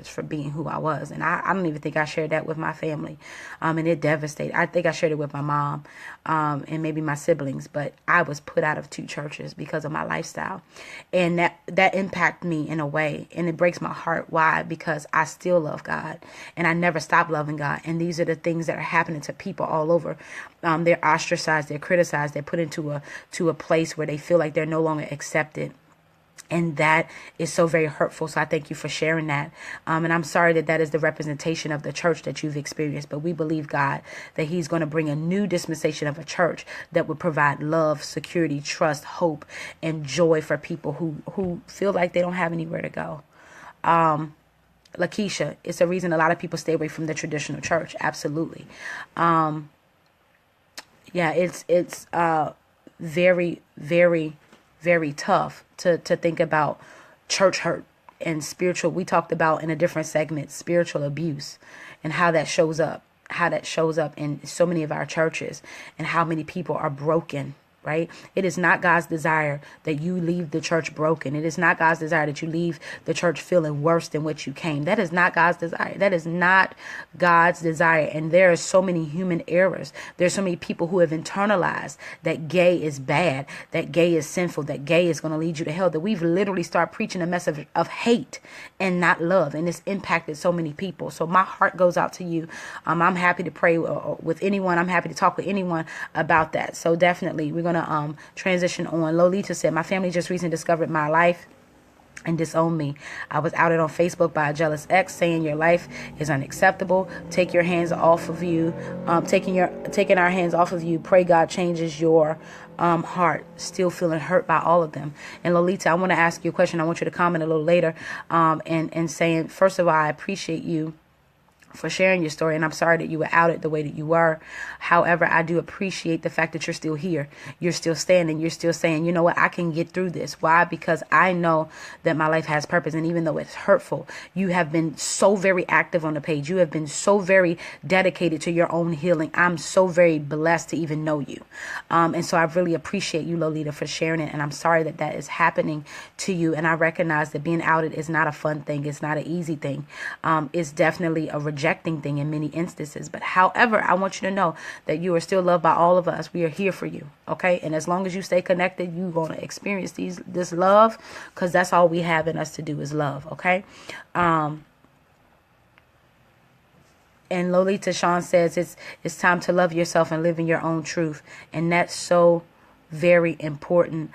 for being who I was. And I don't even think I shared that with my family. And it devastated. I think I shared it with my mom and maybe my siblings. But I was put out of two churches because of my lifestyle. And that impacted me in a way. And it breaks my heart. Why? Because I still love God. And I never stopped loving God. And these are the things that are happening to people all over. They're ostracized. They're criticized. They're put into a place where they feel like they're no longer accepted. And that is so very hurtful. So I thank you for sharing that. And I'm sorry that is the representation of the church that you've experienced. But we believe, God, that he's going to bring a new dispensation of a church that would provide love, security, trust, hope, and joy for people who feel like they don't have anywhere to go. Lakeisha, it's a reason a lot of people stay away from the traditional church. Absolutely. It's very, very, very tough to think about church hurt and spiritual. We talked about in a different segment, spiritual abuse and how that shows up in so many of our churches and how many people are broken. Right? It is not God's desire that you leave the church broken. It is not God's desire that you leave the church feeling worse than what you came. That is not God's desire. That is not God's desire. And there are so many human errors. There's so many people who have internalized that gay is bad, that gay is sinful, that gay is going to lead you to hell, that we've literally started preaching a message of hate and not love. And it's impacted so many people. So my heart goes out to you. I'm happy to pray with anyone. I'm happy to talk with anyone about that. So definitely we're going to transition on. Lolita said, my family just recently discovered my life and disown me. I was outed on Facebook by a jealous ex saying your life is unacceptable. Take your hands off of you. Taking our hands off of you. Pray God changes your heart. Still feeling hurt by all of them. And Lolita, I want to ask you a question. I want you to comment a little later and saying, first of all, I appreciate you for sharing your story, and I'm sorry that you were outed the way that you were. However, I do appreciate the fact that you're still here. You're still standing. You're still saying, you know what, I can get through this. Why? Because I know that my life has purpose, and even though it's hurtful, you have been so very active on the page. You have been so very dedicated to your own healing. I'm so very blessed to even know you. And so I really appreciate you, Lolita, for sharing it, and I'm sorry that that is happening to you, and I recognize that being outed is not a fun thing. It's not an easy thing. It's definitely a rejecting thing in many instances. But however, I want you to know that you are still loved by all of us. We are here for you. Okay. And as long as you stay connected, you're going to experience this love, because that's all we have in us to do is love. Okay. And Lolita Sean says it's time to love yourself and live in your own truth. And that's so very important.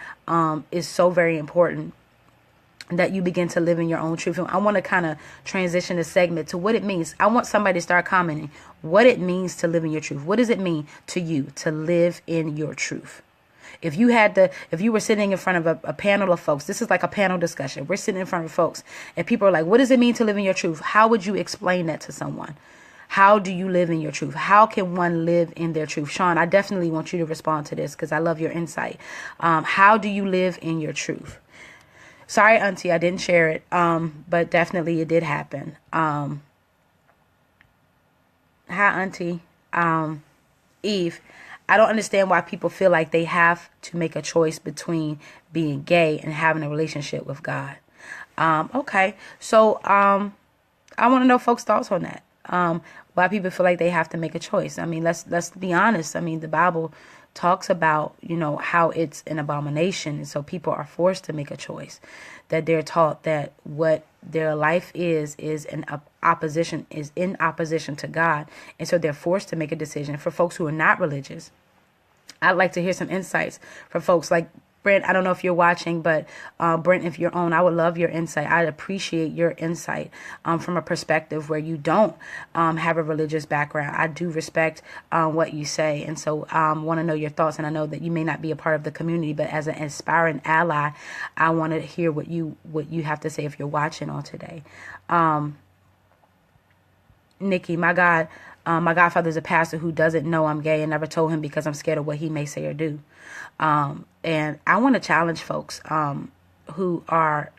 It's so very important that you begin to live in your own truth. And I want to kind of transition the segment to what it means. I want somebody to start commenting what it means to live in your truth. What does it mean to you to live in your truth? If you were sitting in front of a panel of folks, this is like a panel discussion. We're sitting in front of folks and people are like, what does it mean to live in your truth? How would you explain that to someone? How do you live in your truth? How can one live in their truth? Sean, I definitely want you to respond to this because I love your insight. How do you live in your truth? Sorry, Auntie, I didn't share it, but definitely it did happen. Hi, Auntie. Eve, I don't understand why people feel like they have to make a choice between being gay and having a relationship with God. Okay, so I want to know folks' thoughts on that. Why people feel like they have to make a choice. I mean, let's be honest. I mean, the Bible talks about, how it's an abomination. And so people are forced to make a choice, that they're taught that what their life is in opposition to God. And so they're forced to make a decision. For folks who are not religious, I'd like to hear some insights from folks like Brent. I don't know if you're watching, but Brent, if you're on, I would love your insight. I'd appreciate your insight from a perspective where you don't have a religious background. I do respect what you say, and so want to know your thoughts. And I know that you may not be a part of the community, but as an aspiring ally, I want to hear what you have to say if you're watching on today. Nikki, my godfather's a pastor who doesn't know I'm gay and never told him because I'm scared of what he may say or do. And I want to challenge folks who are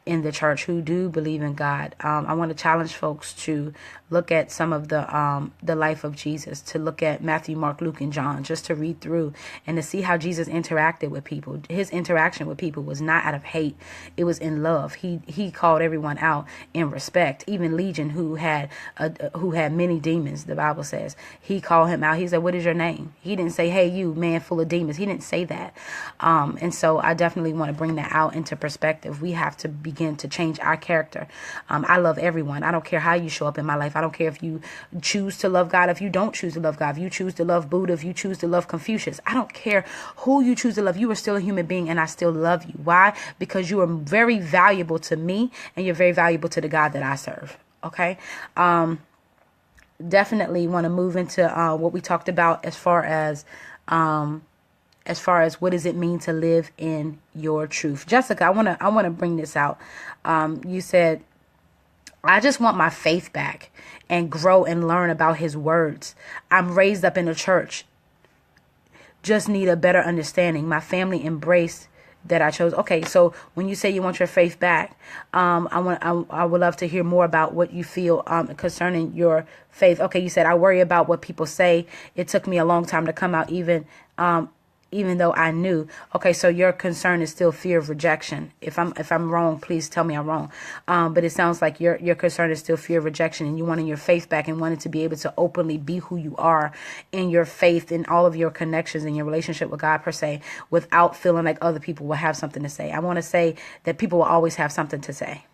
in the church, who do believe in God. I want to challenge folks to look at some of the life of Jesus, to look at Matthew, Mark, Luke, and John, just to read through and to see how Jesus interacted with people. His interaction with people was not out of hate. It was in love. He called everyone out in respect. Even Legion, who had many demons, the Bible says, he called him out. He said, what is your name? He didn't say, hey, you man full of demons. He didn't say that. And so I definitely want to bring that out into perspective. We have to begin to change our character. I love everyone. I don't care how you show up in my life. I don't care if you choose to love God, if you don't choose to love God, if you choose to love Buddha, if you choose to love Confucius. I don't care who you choose to love. You are still a human being, and I still love you. Why? Because you are very valuable to me, and you're very valuable to the God that I serve. Okay? Definitely want to move into what we talked about as far as what does it mean to live in your truth. Jessica, I want to bring this out. You said, I just want my faith back and grow and learn about his words. I'm raised up in the church. Just need a better understanding. My family embraced that I chose. Okay, so when you say you want your faith back, I would love to hear more about what you feel concerning your faith. Okay, you said, I worry about what people say. It took me a long time to come out, even though I knew. Okay, so your concern is still fear of rejection. If I'm wrong, please tell me I'm wrong. But it sounds like your concern is still fear of rejection, and you wanting your faith back and wanting to be able to openly be who you are in your faith, in all of your connections in your relationship with God per se, without feeling like other people will have something to say. I want to say that people will always have something to say.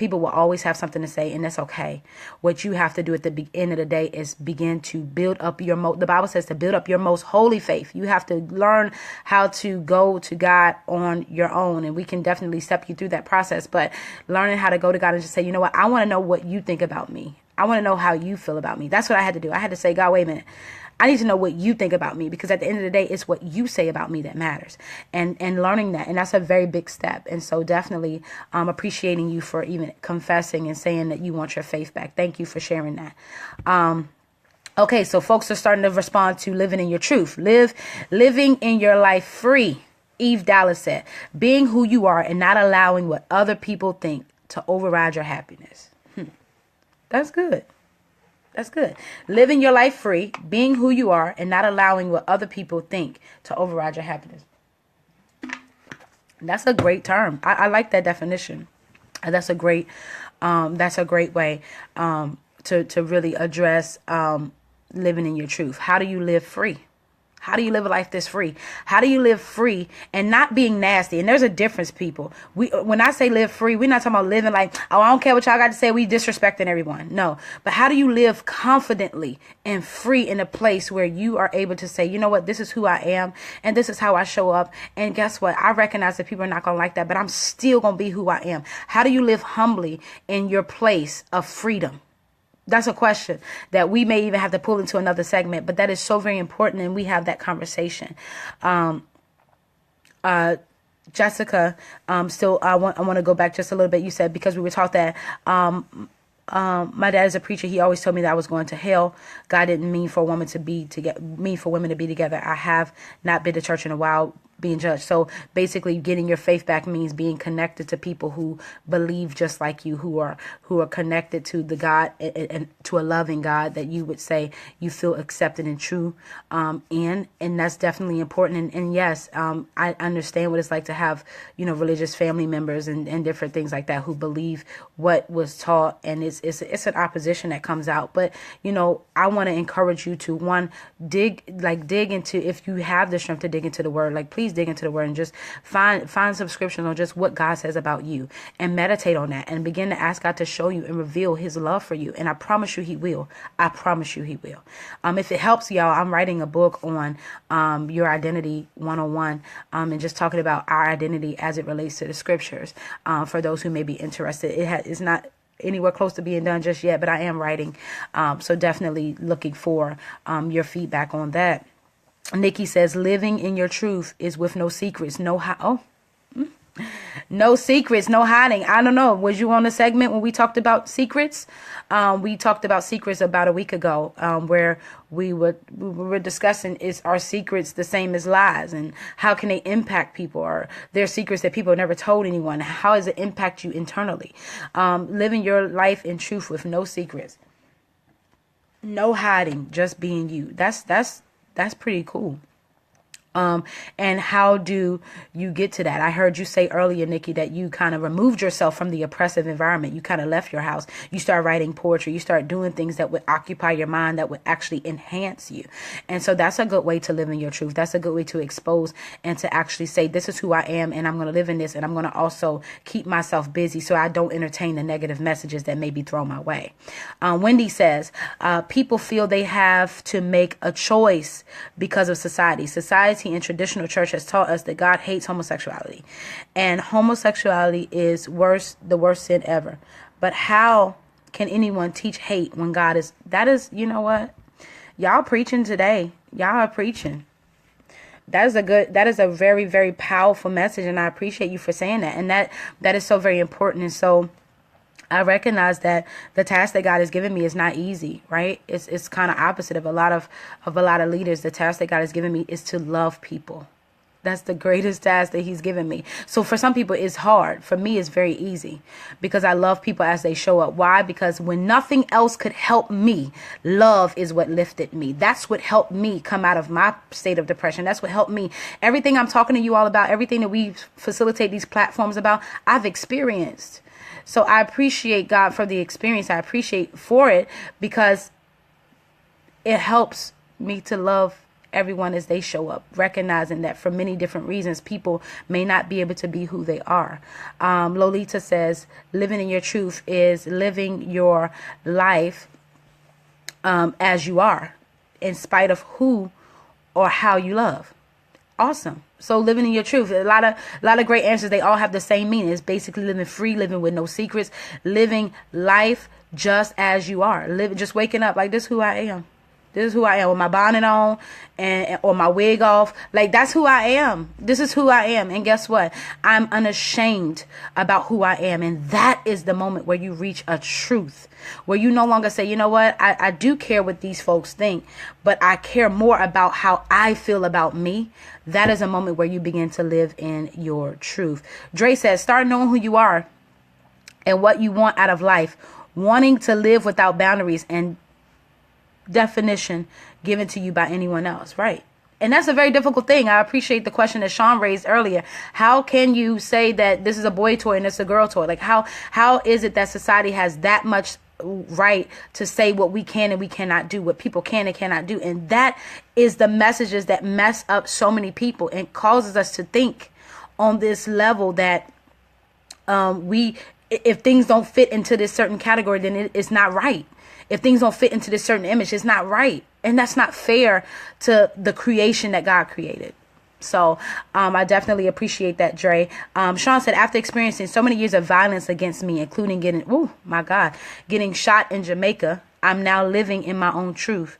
People will always have something to say, and that's okay. What you have to do at the end of the day is begin to build up the Bible says to build up your most holy faith. You have to learn how to go to God on your own, and we can definitely step you through that process. But learning how to go to God and just say, you know what, I want to know what you think about me. I want to know how you feel about me. That's what I had to do. I had to say, God, wait a minute. I need to know what you think about me, because at the end of the day, it's what you say about me that matters, and learning that. And that's a very big step. And so definitely appreciating you for even confessing and saying that you want your faith back. Thank you for sharing that. Okay, so folks are starting to respond to living in your truth. Living in your life free. Eve Dallas said, being who you are and not allowing what other people think to override your happiness. That's good. That's good. Living your life free, being who you are, and not allowing what other people think to override your happiness. That's a great term. I like that definition. That's a great way to really address living in your truth. How do you live free? How do you live a life that's free? How do you live free and not being nasty? And there's a difference, people. When I say live free, we're not talking about living like, oh, I don't care what y'all got to say, we disrespecting everyone. No. But how do you live confidently and free in a place where you are able to say, you know what, this is who I am and this is how I show up. And guess what? I recognize that people are not going to like that, but I'm still going to be who I am. How do you live humbly in your place of freedom? That's a question that we may even have to pull into another segment, but that is so very important, and we have that conversation. Jessica, I want to go back just a little bit. You said because we were taught that my dad is a preacher. He always told me that I was going to hell. God didn't mean for women to be together. I have not been to church in a while, being judged. So basically getting your faith back means being connected to people who believe just like you, who are connected to the God and to a loving God that you would say you feel accepted and true in. And that's definitely important. And yes, I understand what it's like to have, religious family members and different things like that who believe what was taught, and it's an opposition that comes out. But I want to encourage you to dig into, if you have the strength to dig into the word, like please dig into the word and just find subscriptions on just what God says about you and meditate on that and begin to ask God to show you and reveal his love for you. And I promise you he will. I promise you he will. If it helps y'all, I'm writing a book on your identity 101 and just talking about our identity as it relates to the scriptures for those who may be interested. It's not anywhere close to being done just yet, but I am writing. So definitely looking for your feedback on that. Nikki says, living in your truth is with no secrets, no secrets, no hiding. I don't know. Was you on the segment when we talked about secrets? We talked about secrets about a week ago, where we were discussing, is our secrets the same as lies, and how can they impact people? Or they're secrets that people have never told anyone. How does it impact you internally? Living your life in truth with no secrets, no hiding, just being you. That's pretty cool. And how do you get to that? I heard you say earlier, Nikki, that you kind of removed yourself from the oppressive environment. You kind of left your house. You start writing poetry. You start doing things that would occupy your mind, that would actually enhance you. And so that's a good way to live in your truth. That's a good way to expose and to actually say, this is who I am, and I'm going to live in this, and I'm going to also keep myself busy so I don't entertain the negative messages that may be thrown my way. Wendy says, people feel they have to make a choice because of society. Society and traditional church has taught us that God hates homosexuality, and homosexuality is the worst sin ever. But how can anyone teach hate when God is, you know what? Y'all preaching today. Y'all are preaching. That is a very, very powerful message. And I appreciate you for saying that. And that is so very important. And so I recognize that the task that God has given me is not easy, right? It's kind of opposite of a lot of leaders. The task that God has given me is to love people. That's the greatest task that he's given me. So for some people it's hard. For me, it's very easy because I love people as they show up. Why? Because when nothing else could help me, love is what lifted me. That's what helped me come out of my state of depression. That's what helped me. Everything I'm talking to you all about, everything that we facilitate these platforms about, I've experienced. So I appreciate God for the experience. I appreciate for it because it helps me to love everyone as they show up, recognizing that for many different reasons, people may not be able to be who they are. Lolita says, living in your truth is living your life as you are, in spite of who or how you love. Awesome. So living in your truth, a lot of great answers. They all have the same meaning. It's basically living free, living with no secrets, living life just as you are. Just waking up like, this is who I am. This is who I am, with my bonnet on or my wig off. Like, that's who I am. This is who I am. And guess what? I'm unashamed about who I am. And that is the moment where you reach a truth, where you no longer say, you know what, I do care what these folks think, but I care more about how I feel about me. That is a moment where you begin to live in your truth. Dre says, start knowing who you are and what you want out of life, wanting to live without boundaries and definition given to you by anyone else, right? And that's a very difficult thing. I appreciate the question that Sean raised earlier. How can you say that this is a boy toy and it's a girl toy? Like, how is it that society has that much right to say what we can and we cannot do, what people can and cannot do? And that is the messages that mess up so many people and causes us to think on this level that if things don't fit into this certain category, then it's not right. If things don't fit into this certain image, it's not right. And that's not fair to the creation that God created. So I definitely appreciate that, Dre. Sean said, after experiencing so many years of violence against me, including getting shot in Jamaica, I'm now living in my own truth.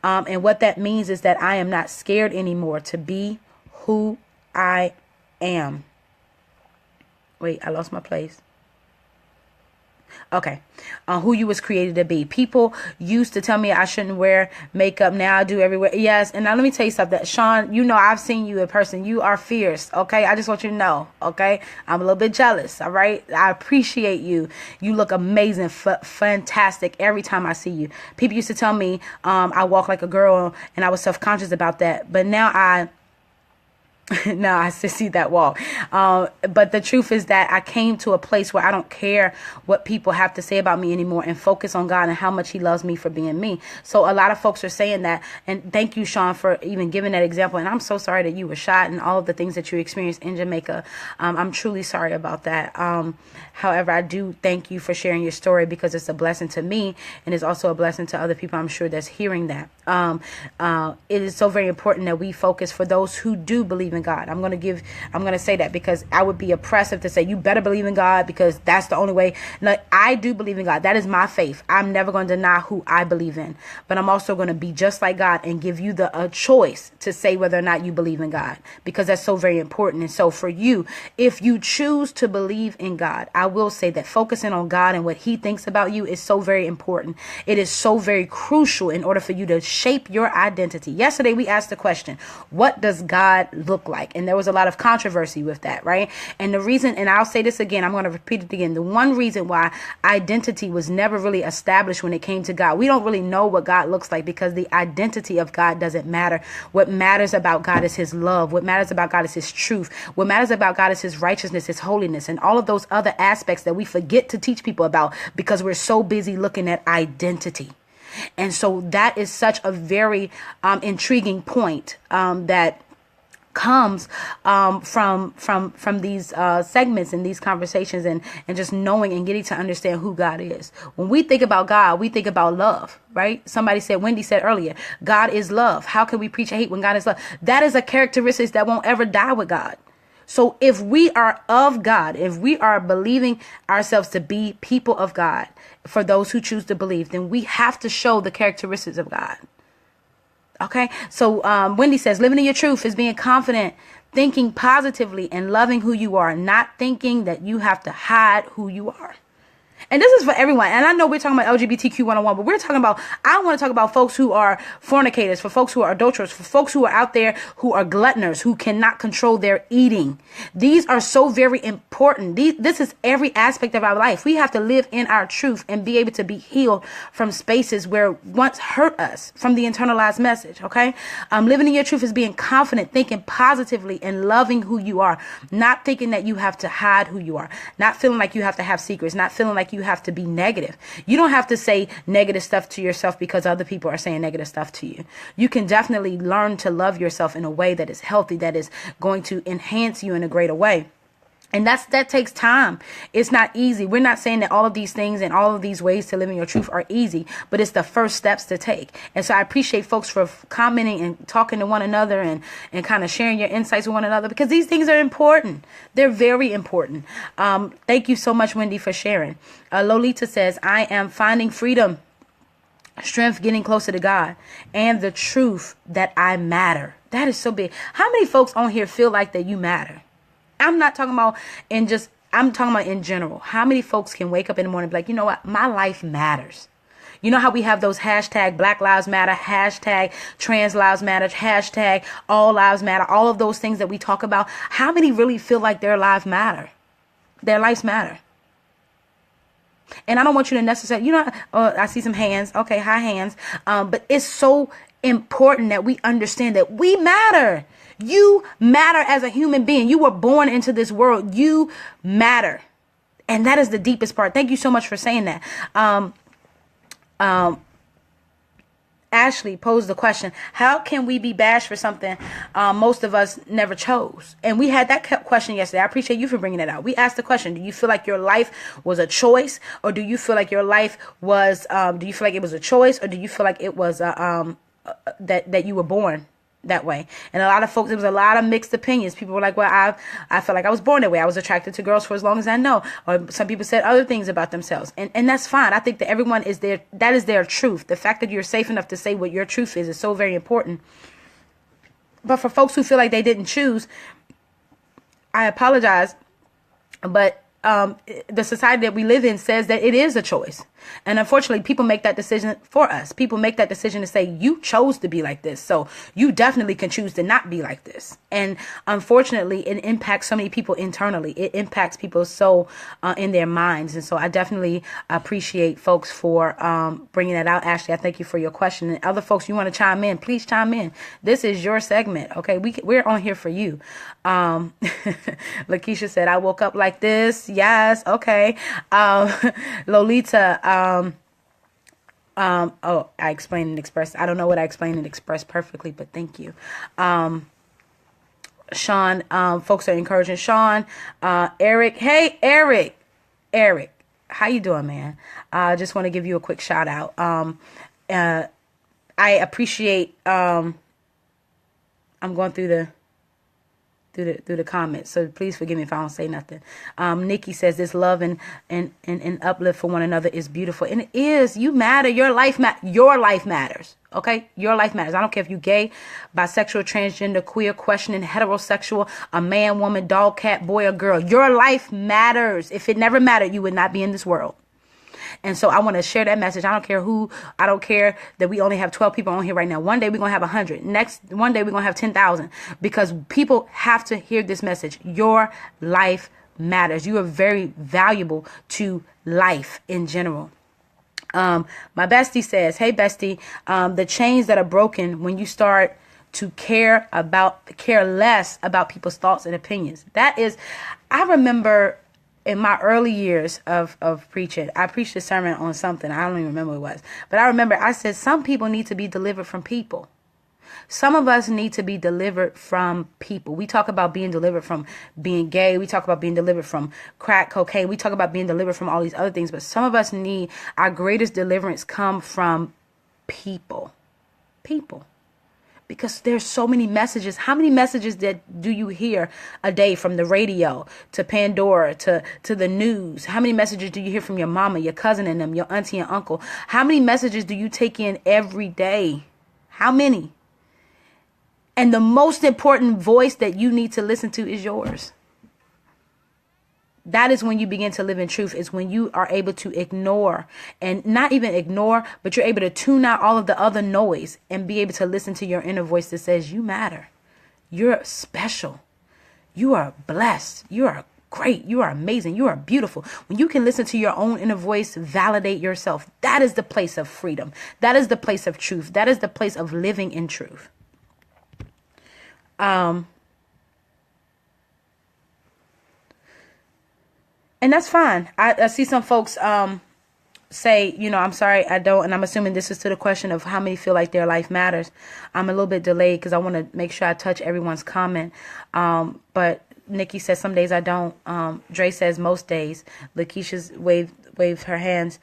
And what that means is that I am not scared anymore to be who I am. Wait, I lost my place. Okay. Who you was created to be. People used to tell me I shouldn't wear makeup. Now I do everywhere. Yes. And now let me tell you something. Sean, you know, I've seen you in person. You are fierce. Okay. I just want you to know. Okay. I'm a little bit jealous. All right. I appreciate you. You look amazing. Fantastic. Every time I see you. People used to tell me I walk like a girl and I was self-conscious about that. But now I see that walk. But the truth is that I came to a place where I don't care what people have to say about me anymore and focus on God and how much he loves me for being me. So a lot of folks are saying that. And thank you, Sean, for even giving that example. And I'm so sorry that you were shot and all of the things that you experienced in Jamaica. I'm truly sorry about that. However, I do thank you for sharing your story because it's a blessing to me and it's also a blessing to other people, I'm sure, that's hearing that. It is so very important that we focus for those who do believe in God. I'm going to say that because I would be oppressive to say you better believe in God because that's the only way. No, I do believe in God. That is my faith. I'm never going to deny who I believe in, but I'm also going to be just like God and give you a choice to say whether or not you believe in God, because that's so very important. And so for you, if you choose to believe in God, I will say that focusing on God and what he thinks about you is so very important. It is so very crucial in order for you to shape your identity. Yesterday, we asked the question, what does God look like? And there was a lot of controversy with that, right? And the reason, and I'll say this again, I'm going to repeat it again. The one reason why identity was never really established when it came to God, we don't really know what God looks like because the identity of God doesn't matter. What matters about God is his love. What matters about God is his truth. What matters about God is his righteousness, his holiness, and all of those other aspects that we forget to teach people about because we're so busy looking at identity. And so that is such a very intriguing point that comes from these segments and these conversations and just knowing and getting to understand who God is. When we think about God, we think about love, right? Wendy said earlier, God is love. How can we preach hate when God is love? That is a characteristic that won't ever die with God. So if we are of God, if we are believing ourselves to be people of God, for those who choose to believe, then we have to show the characteristics of God. Okay, so Wendy says, living in your truth is being confident, thinking positively, and loving who you are, not thinking that you have to hide who you are. And this is for everyone. And I know we're talking about LGBTQ 101, but I want to talk about folks who are fornicators, for folks who are adulterers, for folks who are out there who are gluttoners, who cannot control their eating. These are so very important. This is every aspect of our life. We have to live in our truth and be able to be healed from spaces where once hurt us, from the internalized message. Okay. Living in your truth is being confident, thinking positively, and loving who you are, not thinking that you have to hide who you are, not feeling like you have to have secrets, not feeling like like you have to be negative. You don't have to say negative stuff to yourself because other people are saying negative stuff to you. You can definitely learn to love yourself in a way that is healthy, that is going to enhance you in a greater way. And that takes time. It's not easy. We're not saying that all of these things and all of these ways to live in your truth are easy, but it's the first steps to take. And so I appreciate folks for commenting and talking to one another and kind of sharing your insights with one another, because these things are important. They're very important. Thank you so much, Wendy, for sharing. Lolita says, I am finding freedom, strength, getting closer to God, and the truth that I matter. That is so big. How many folks on here feel like that you matter? I'm not talking about I'm talking about in general. How many folks can wake up in the morning and be like, you know what? My life matters. You know how we have those hashtag Black Lives Matter, hashtag Trans Lives Matter, hashtag All Lives Matter, all of those things that we talk about. How many really feel like their lives matter? Their lives matter. And I don't want you to necessarily, I see some hands. Okay, high hands. But it's so important that we understand that we matter. You matter as a human being. You were born into this world. You matter. And that is the deepest part. Thank you so much for saying that. Ashley posed the question, how can we be bashed for something most of us never chose? And we had that question yesterday. I appreciate you for bringing it out. We asked the question, do you feel like your life was a choice, or do you feel like your life was, do you feel like it was a choice, or do you feel like it was that you were born that way? And a lot of folks, there was a lot of mixed opinions. People were like, well, I felt like I was born that way. I was attracted to girls for as long as I know. Or some people said other things about themselves. And that's fine. I think that everyone is that is their truth. The fact that you're safe enough to say what your truth is so very important. But for folks who feel like they didn't choose, I apologize. But the society that we live in says that it is a choice. And unfortunately, people make that decision for us. People make that decision to say, you chose to be like this, so you definitely can choose to not be like this. And unfortunately, it impacts so many people internally. It impacts people so in their minds. And so I definitely appreciate folks for bringing that out. Ashley, I thank you for your question. And other folks, you want to chime in, please chime in. This is your segment. Okay, we're on here for you. Lakeisha said, I woke up like this. Yes. Okay. Lolita, I explained and expressed. I don't know what I explained and expressed perfectly, but thank you. Sean, folks are encouraging Sean, Eric. Hey, Eric, how you doing, man? I just want to give you a quick shout out. I appreciate, I'm going through the comments, so please forgive me if I don't say nothing. Nikki says this love and uplift for one another is beautiful, and it is. You matter. Your life matters. Okay, your life matters. I don't care if you're gay, bisexual, transgender, queer, questioning, heterosexual, a man, woman, dog, cat, boy, or girl. Your life matters. If it never mattered, you would not be in this world. And so I want to share that message. I don't care that we only have 12 people on here right now. One day we're going to have 100. One day we're going to have 10,000, because people have to hear this message. Your life matters. You are very valuable to life in general. My bestie says, hey bestie, the chains that are broken when you start to care less about people's thoughts and opinions. I remember in my early years of preaching, I preached a sermon on something. I don't even remember what it was. But I remember I said some people need to be delivered from people. Some of us need to be delivered from people. We talk about being delivered from being gay. We talk about being delivered from crack cocaine. We talk about being delivered from all these other things. But some of us need our greatest deliverance come from people. People. Because there's so many messages. How many messages do you hear a day, from the radio to Pandora to the news? How many messages do you hear from your mama, your cousin and them, your auntie and uncle? How many messages do you take in every day? How many? And the most important voice that you need to listen to is yours. That is when you begin to live in truth. It's when you are able to ignore, and not even ignore, but you're able to tune out all of the other noise and be able to listen to your inner voice that says you matter. You're special. You are blessed. You are great. You are amazing. You are beautiful. When you can listen to your own inner voice, validate yourself. That is the place of freedom. That is the place of truth. That is the place of living in truth. And that's fine. I see some folks say, I'm sorry, I don't. And I'm assuming this is to the question of how many feel like their life matters. I'm a little bit delayed because I want to make sure I touch everyone's comment. But Nikki says some days I don't. Dre says most days. Lakeisha's waved her hands.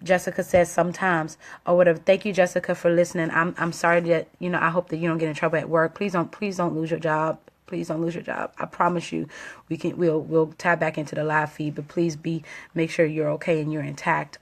Jessica says sometimes or whatever. Thank you, Jessica, for listening. I'm sorry that, I hope that you don't get in trouble at work. Please don't lose your job. Please don't lose your job. I promise you, we'll tie back into the live feed, but please make sure you're okay and you're intact.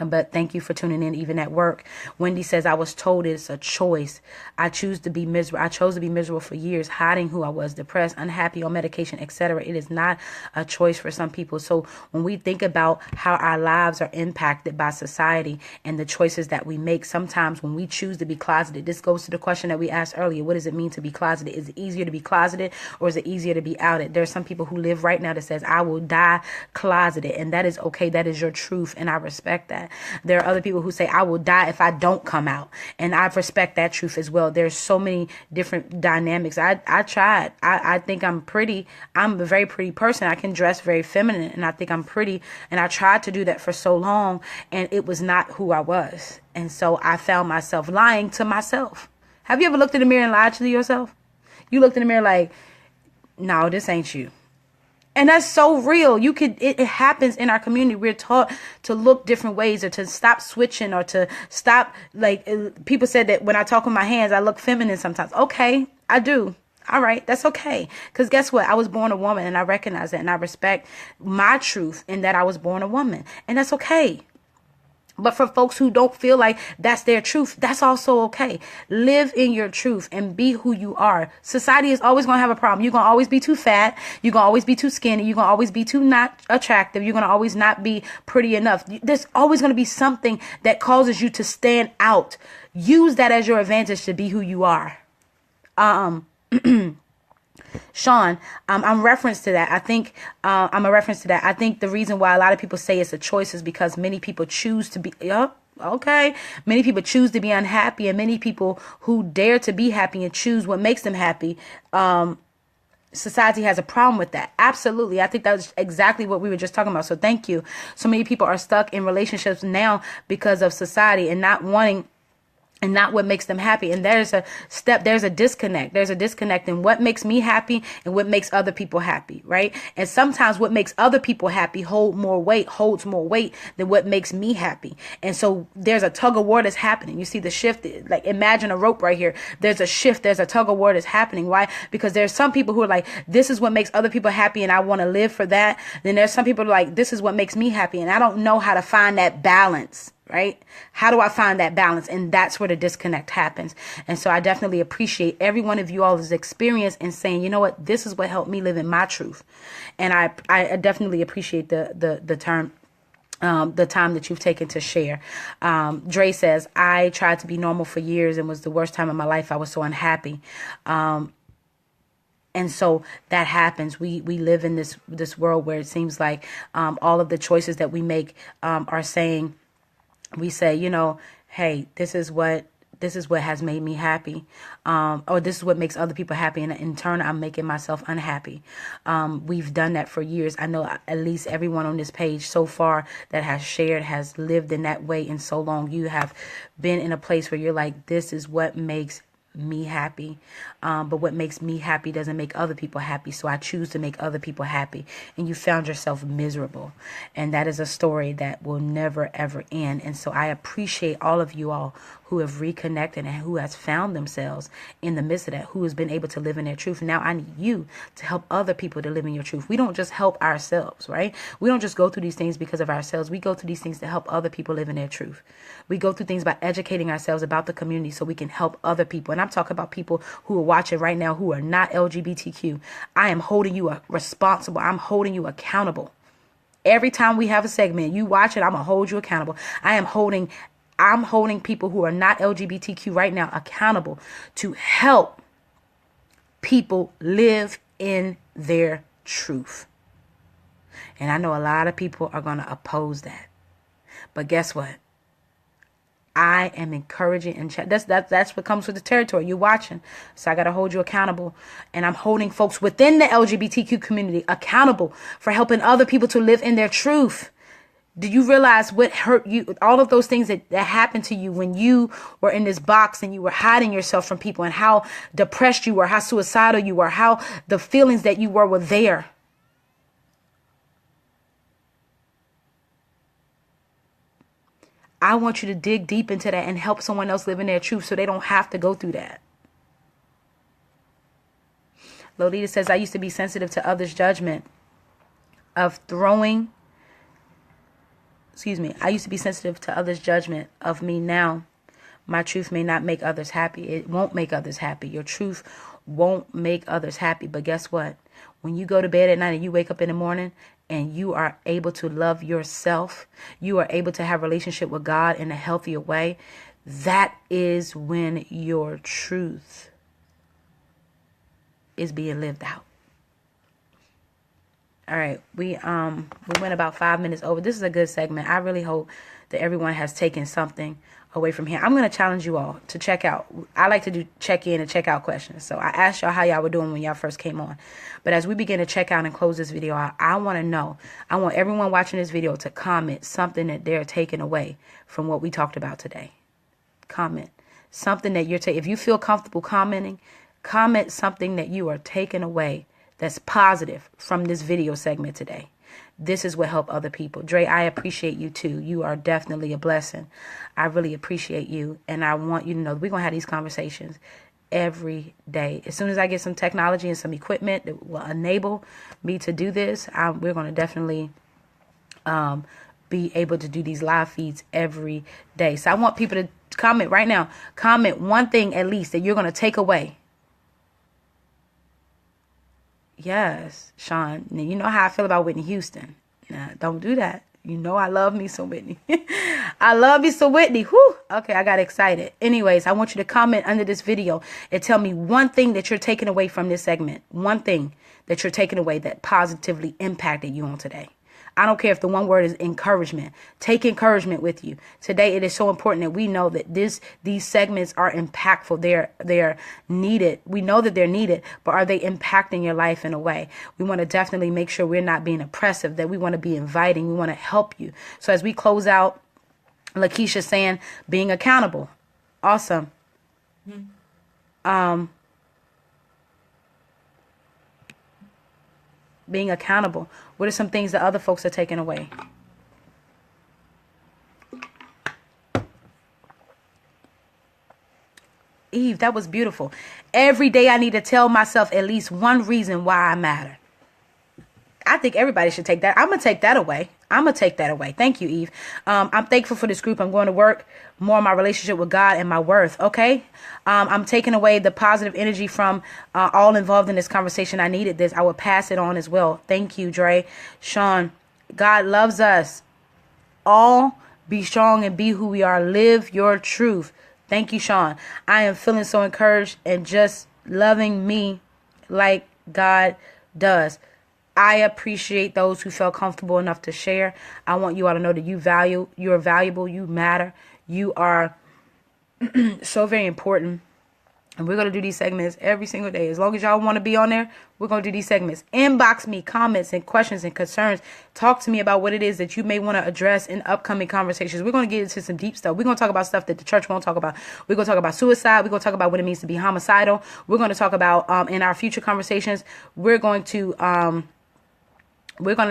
But thank you for tuning in, even at work. Wendy says, I was told it's a choice. I chose to be miserable for years, hiding who I was, depressed, unhappy, on medication, etc. It is not a choice for some people. So when we think about how our lives are impacted by society and the choices that we make, sometimes when we choose to be closeted, this goes to the question that we asked earlier. What does it mean to be closeted? Is it easier to be closeted or is it easier to be outed? There are some people who live right now that says, I will die closeted. And that is okay. That is your truth. And I respect that. There are other people who say, I will die if I don't come out. And I respect that truth as well. There's so many different dynamics. I tried. I think I'm pretty. I'm a very pretty person. I can dress very feminine and I think I'm pretty. And I tried to do that for so long and it was not who I was. And so I found myself lying to myself. Have you ever looked in the mirror and lied to yourself? You looked in the mirror like, no, this ain't you. And that's so real. It happens in our community. We're taught to look different ways or to stop switching or to stop. Like people said that when I talk with my hands, I look feminine sometimes. Okay, I do. All right, that's okay. Because guess what? I was born a woman and I recognize that and I respect my truth in that I was born a woman. And that's okay. But for folks who don't feel like that's their truth, that's also okay. Live in your truth and be who you are. Society is always going to have a problem. You're going to always be too fat. You're going to always be too skinny. You're going to always be too not attractive. You're going to always not be pretty enough. There's always going to be something that causes you to stand out. Use that as your advantage to be who you are. Sean, I'm a reference to that. I think I think the reason why a lot of people say it's a choice is because many people choose to be, many people choose to be unhappy, and many people who dare to be happy and choose what makes them happy, society has a problem with that. Absolutely. I think that was exactly what we were just talking about. So thank you. So many people are stuck in relationships now because of society and not wanting and not what makes them happy. And there's a disconnect. There's a disconnect in what makes me happy and what makes other people happy, right? And sometimes what makes other people happy holds more weight than what makes me happy. And so there's a tug of war that's happening. You see the shift, like imagine a rope right here. There's a shift, there's a tug of war that's happening. Why? Because there's some people who are like, this is what makes other people happy and I want to live for that. Then there's some people who are like, this is what makes me happy and I don't know how to find that balance. Right? How do I find that balance? And that's where the disconnect happens. And so I definitely appreciate every one of you all's experience in saying, you know what, this is what helped me live in my truth. And I definitely appreciate the time that you've taken to share. Dre says, I tried to be normal for years and was the worst time of my life. I was so unhappy. And so that happens. We live in this world where it seems like all of the choices that we make are saying, we say, hey, this is what has made me happy, or this is what makes other people happy, and in turn, I'm making myself unhappy. We've done that for years. I know at least everyone on this page so far that has shared has lived in that way in so long. You have been in a place where you're like, this is what makes me happy, but what makes me happy doesn't make other people happy, so I choose to make other people happy, and you found yourself miserable, and that is a story that will never ever end. And so I appreciate all of you all who have reconnected and who has found themselves in the midst of that, who has been able to live in their truth. Now I need you to help other people to live in your truth. We don't just help ourselves, right? We don't just go through these things because of ourselves. We go through these things to help other people live in their truth. We go through things by educating ourselves about the community so we can help other people. And I'm talking about people who are watching right now who are not LGBTQ. I am holding you responsible. I'm holding you accountable. Every time we have a segment, you watch it, I'm going to hold you accountable. I'm holding people who are not LGBTQ right now accountable to help people live in their truth. And I know a lot of people are going to oppose that. But guess what? I am encouraging and that's what comes with the territory. You're watching. So I got to hold you accountable. And I'm holding folks within the LGBTQ community accountable for helping other people to live in their truth. Do you realize what hurt you? All of those things that happened to you when you were in this box and you were hiding yourself from people, and how depressed you were, how suicidal you were, how the feelings that you were there. I want you to dig deep into that and help someone else live in their truth so they don't have to go through that. Lolita says, I used to be sensitive to others' judgment of throwing. I used to be sensitive to others' judgment of me. Now, my truth may not make others happy. It won't make others happy. Your truth won't make others happy. But guess what? When you go to bed at night and you wake up in the morning and you are able to love yourself, you are able to have a relationship with God in a healthier way, that is when your truth is being lived out. All right, we went about 5 minutes over. This is a good segment. I really hope that everyone has taken something away from here. I'm going to challenge you all to check out. I like to do check-in and check-out questions. So I asked y'all how y'all were doing when y'all first came on. But as we begin to check out and close this video out, I want to know, I want everyone watching this video to comment something that they're taking away from what we talked about today. Comment something that you're taking. If you feel comfortable commenting, comment something that you are taking away that's positive from this video segment today. This is what helped other people. Dre, I appreciate you too. You are definitely a blessing. I really appreciate you. And I want you to know that we're going to have these conversations every day. As soon as I get some technology and some equipment that will enable me to do this, we're going to definitely be able to do these live feeds every day. So I want people to comment right now. Comment one thing at least that you're going to take away. Yes, Sean. Now, you know how I feel about Whitney Houston. Nah, don't do that. You know I love me some Whitney. I love me some Whitney. Whew. Okay, I got excited. Anyways, I want you to comment under this video and tell me one thing that you're taking away from this segment. One thing that you're taking away that positively impacted you on today. I don't care if the one word is encouragement. Take encouragement with you. Today, it is so important that we know that these segments are impactful. They're needed. We know that they're needed, but are they impacting your life in a way? We want to definitely make sure we're not being oppressive, that we want to be inviting. We want to help you. So as we close out, Lakeisha saying, being accountable. Awesome. Being accountable. What are some things that other folks are taking away? Eve, that was beautiful. Every day I need to tell myself at least one reason why I matter. I think everybody should take that. I'm going to take that away. Thank you, Eve. I'm thankful for this group. I'm going to work more on my relationship with God and my worth. Okay. I'm taking away the positive energy from all involved in this conversation. I needed this. I will pass it on as well. Thank you, Dre. Sean, God loves us all. Be strong and be who we are. Live your truth. Thank you, Sean. I am feeling so encouraged and just loving me like God does. I appreciate those who felt comfortable enough to share. I want you all to know that you're valuable, you matter, you are so very important. And we're going to do these segments every single day. As long as y'all want to be on there, we're going to do these segments. Inbox me comments and questions and concerns. Talk to me about what it is that you may want to address in upcoming conversations. We're going to get into some deep stuff. We're going to talk about stuff that the church won't talk about. We're going to talk about suicide. We're going to talk about what it means to be homicidal. We're going to talk about in our future conversations, we're going to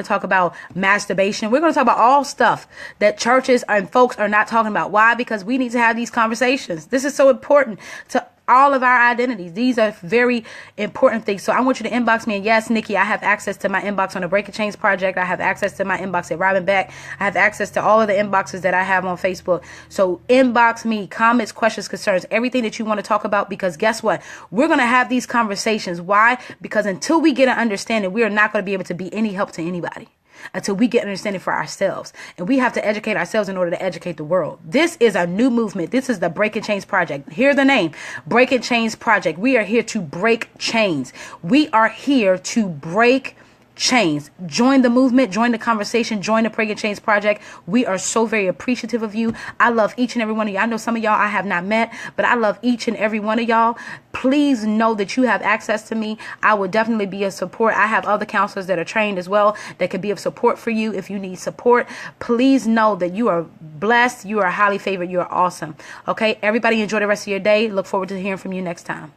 talk about masturbation. We're going to talk about all stuff that churches and folks are not talking about. Why? Because we need to have these conversations. This is so important to all of our identities. These are very important things. So I want you to inbox me. And yes, Nikki, I have access to my inbox on the Break a Chains Project. I have access to my inbox at Robin Beck. I have access to all of the inboxes that I have on Facebook. So inbox me, comments, questions, concerns, everything that you want to talk about, because guess what? We're going to have these conversations. Why? Because until we get an understanding, we are not going to be able to be any help to anybody. Until we get understanding for ourselves. And we have to educate ourselves in order to educate the world. This is a new movement. This is the Break and Chains Project. Hear the name, Break and Chains Project. We are here to break chains. We are here to break chains. Join the movement, join the conversation, join the Pray Get Chains Project. We are so very appreciative of you. I love each and every one of you. I know some of y'all I have not met, but I love each and every one of y'all. Please know that you have access to me. I will definitely be a support. I have other counselors that are trained as well that could be of support for you if you need support. Please know that you are blessed, you are highly favored, you are awesome. Okay, everybody enjoy the rest of your day. Look forward to hearing from you next time.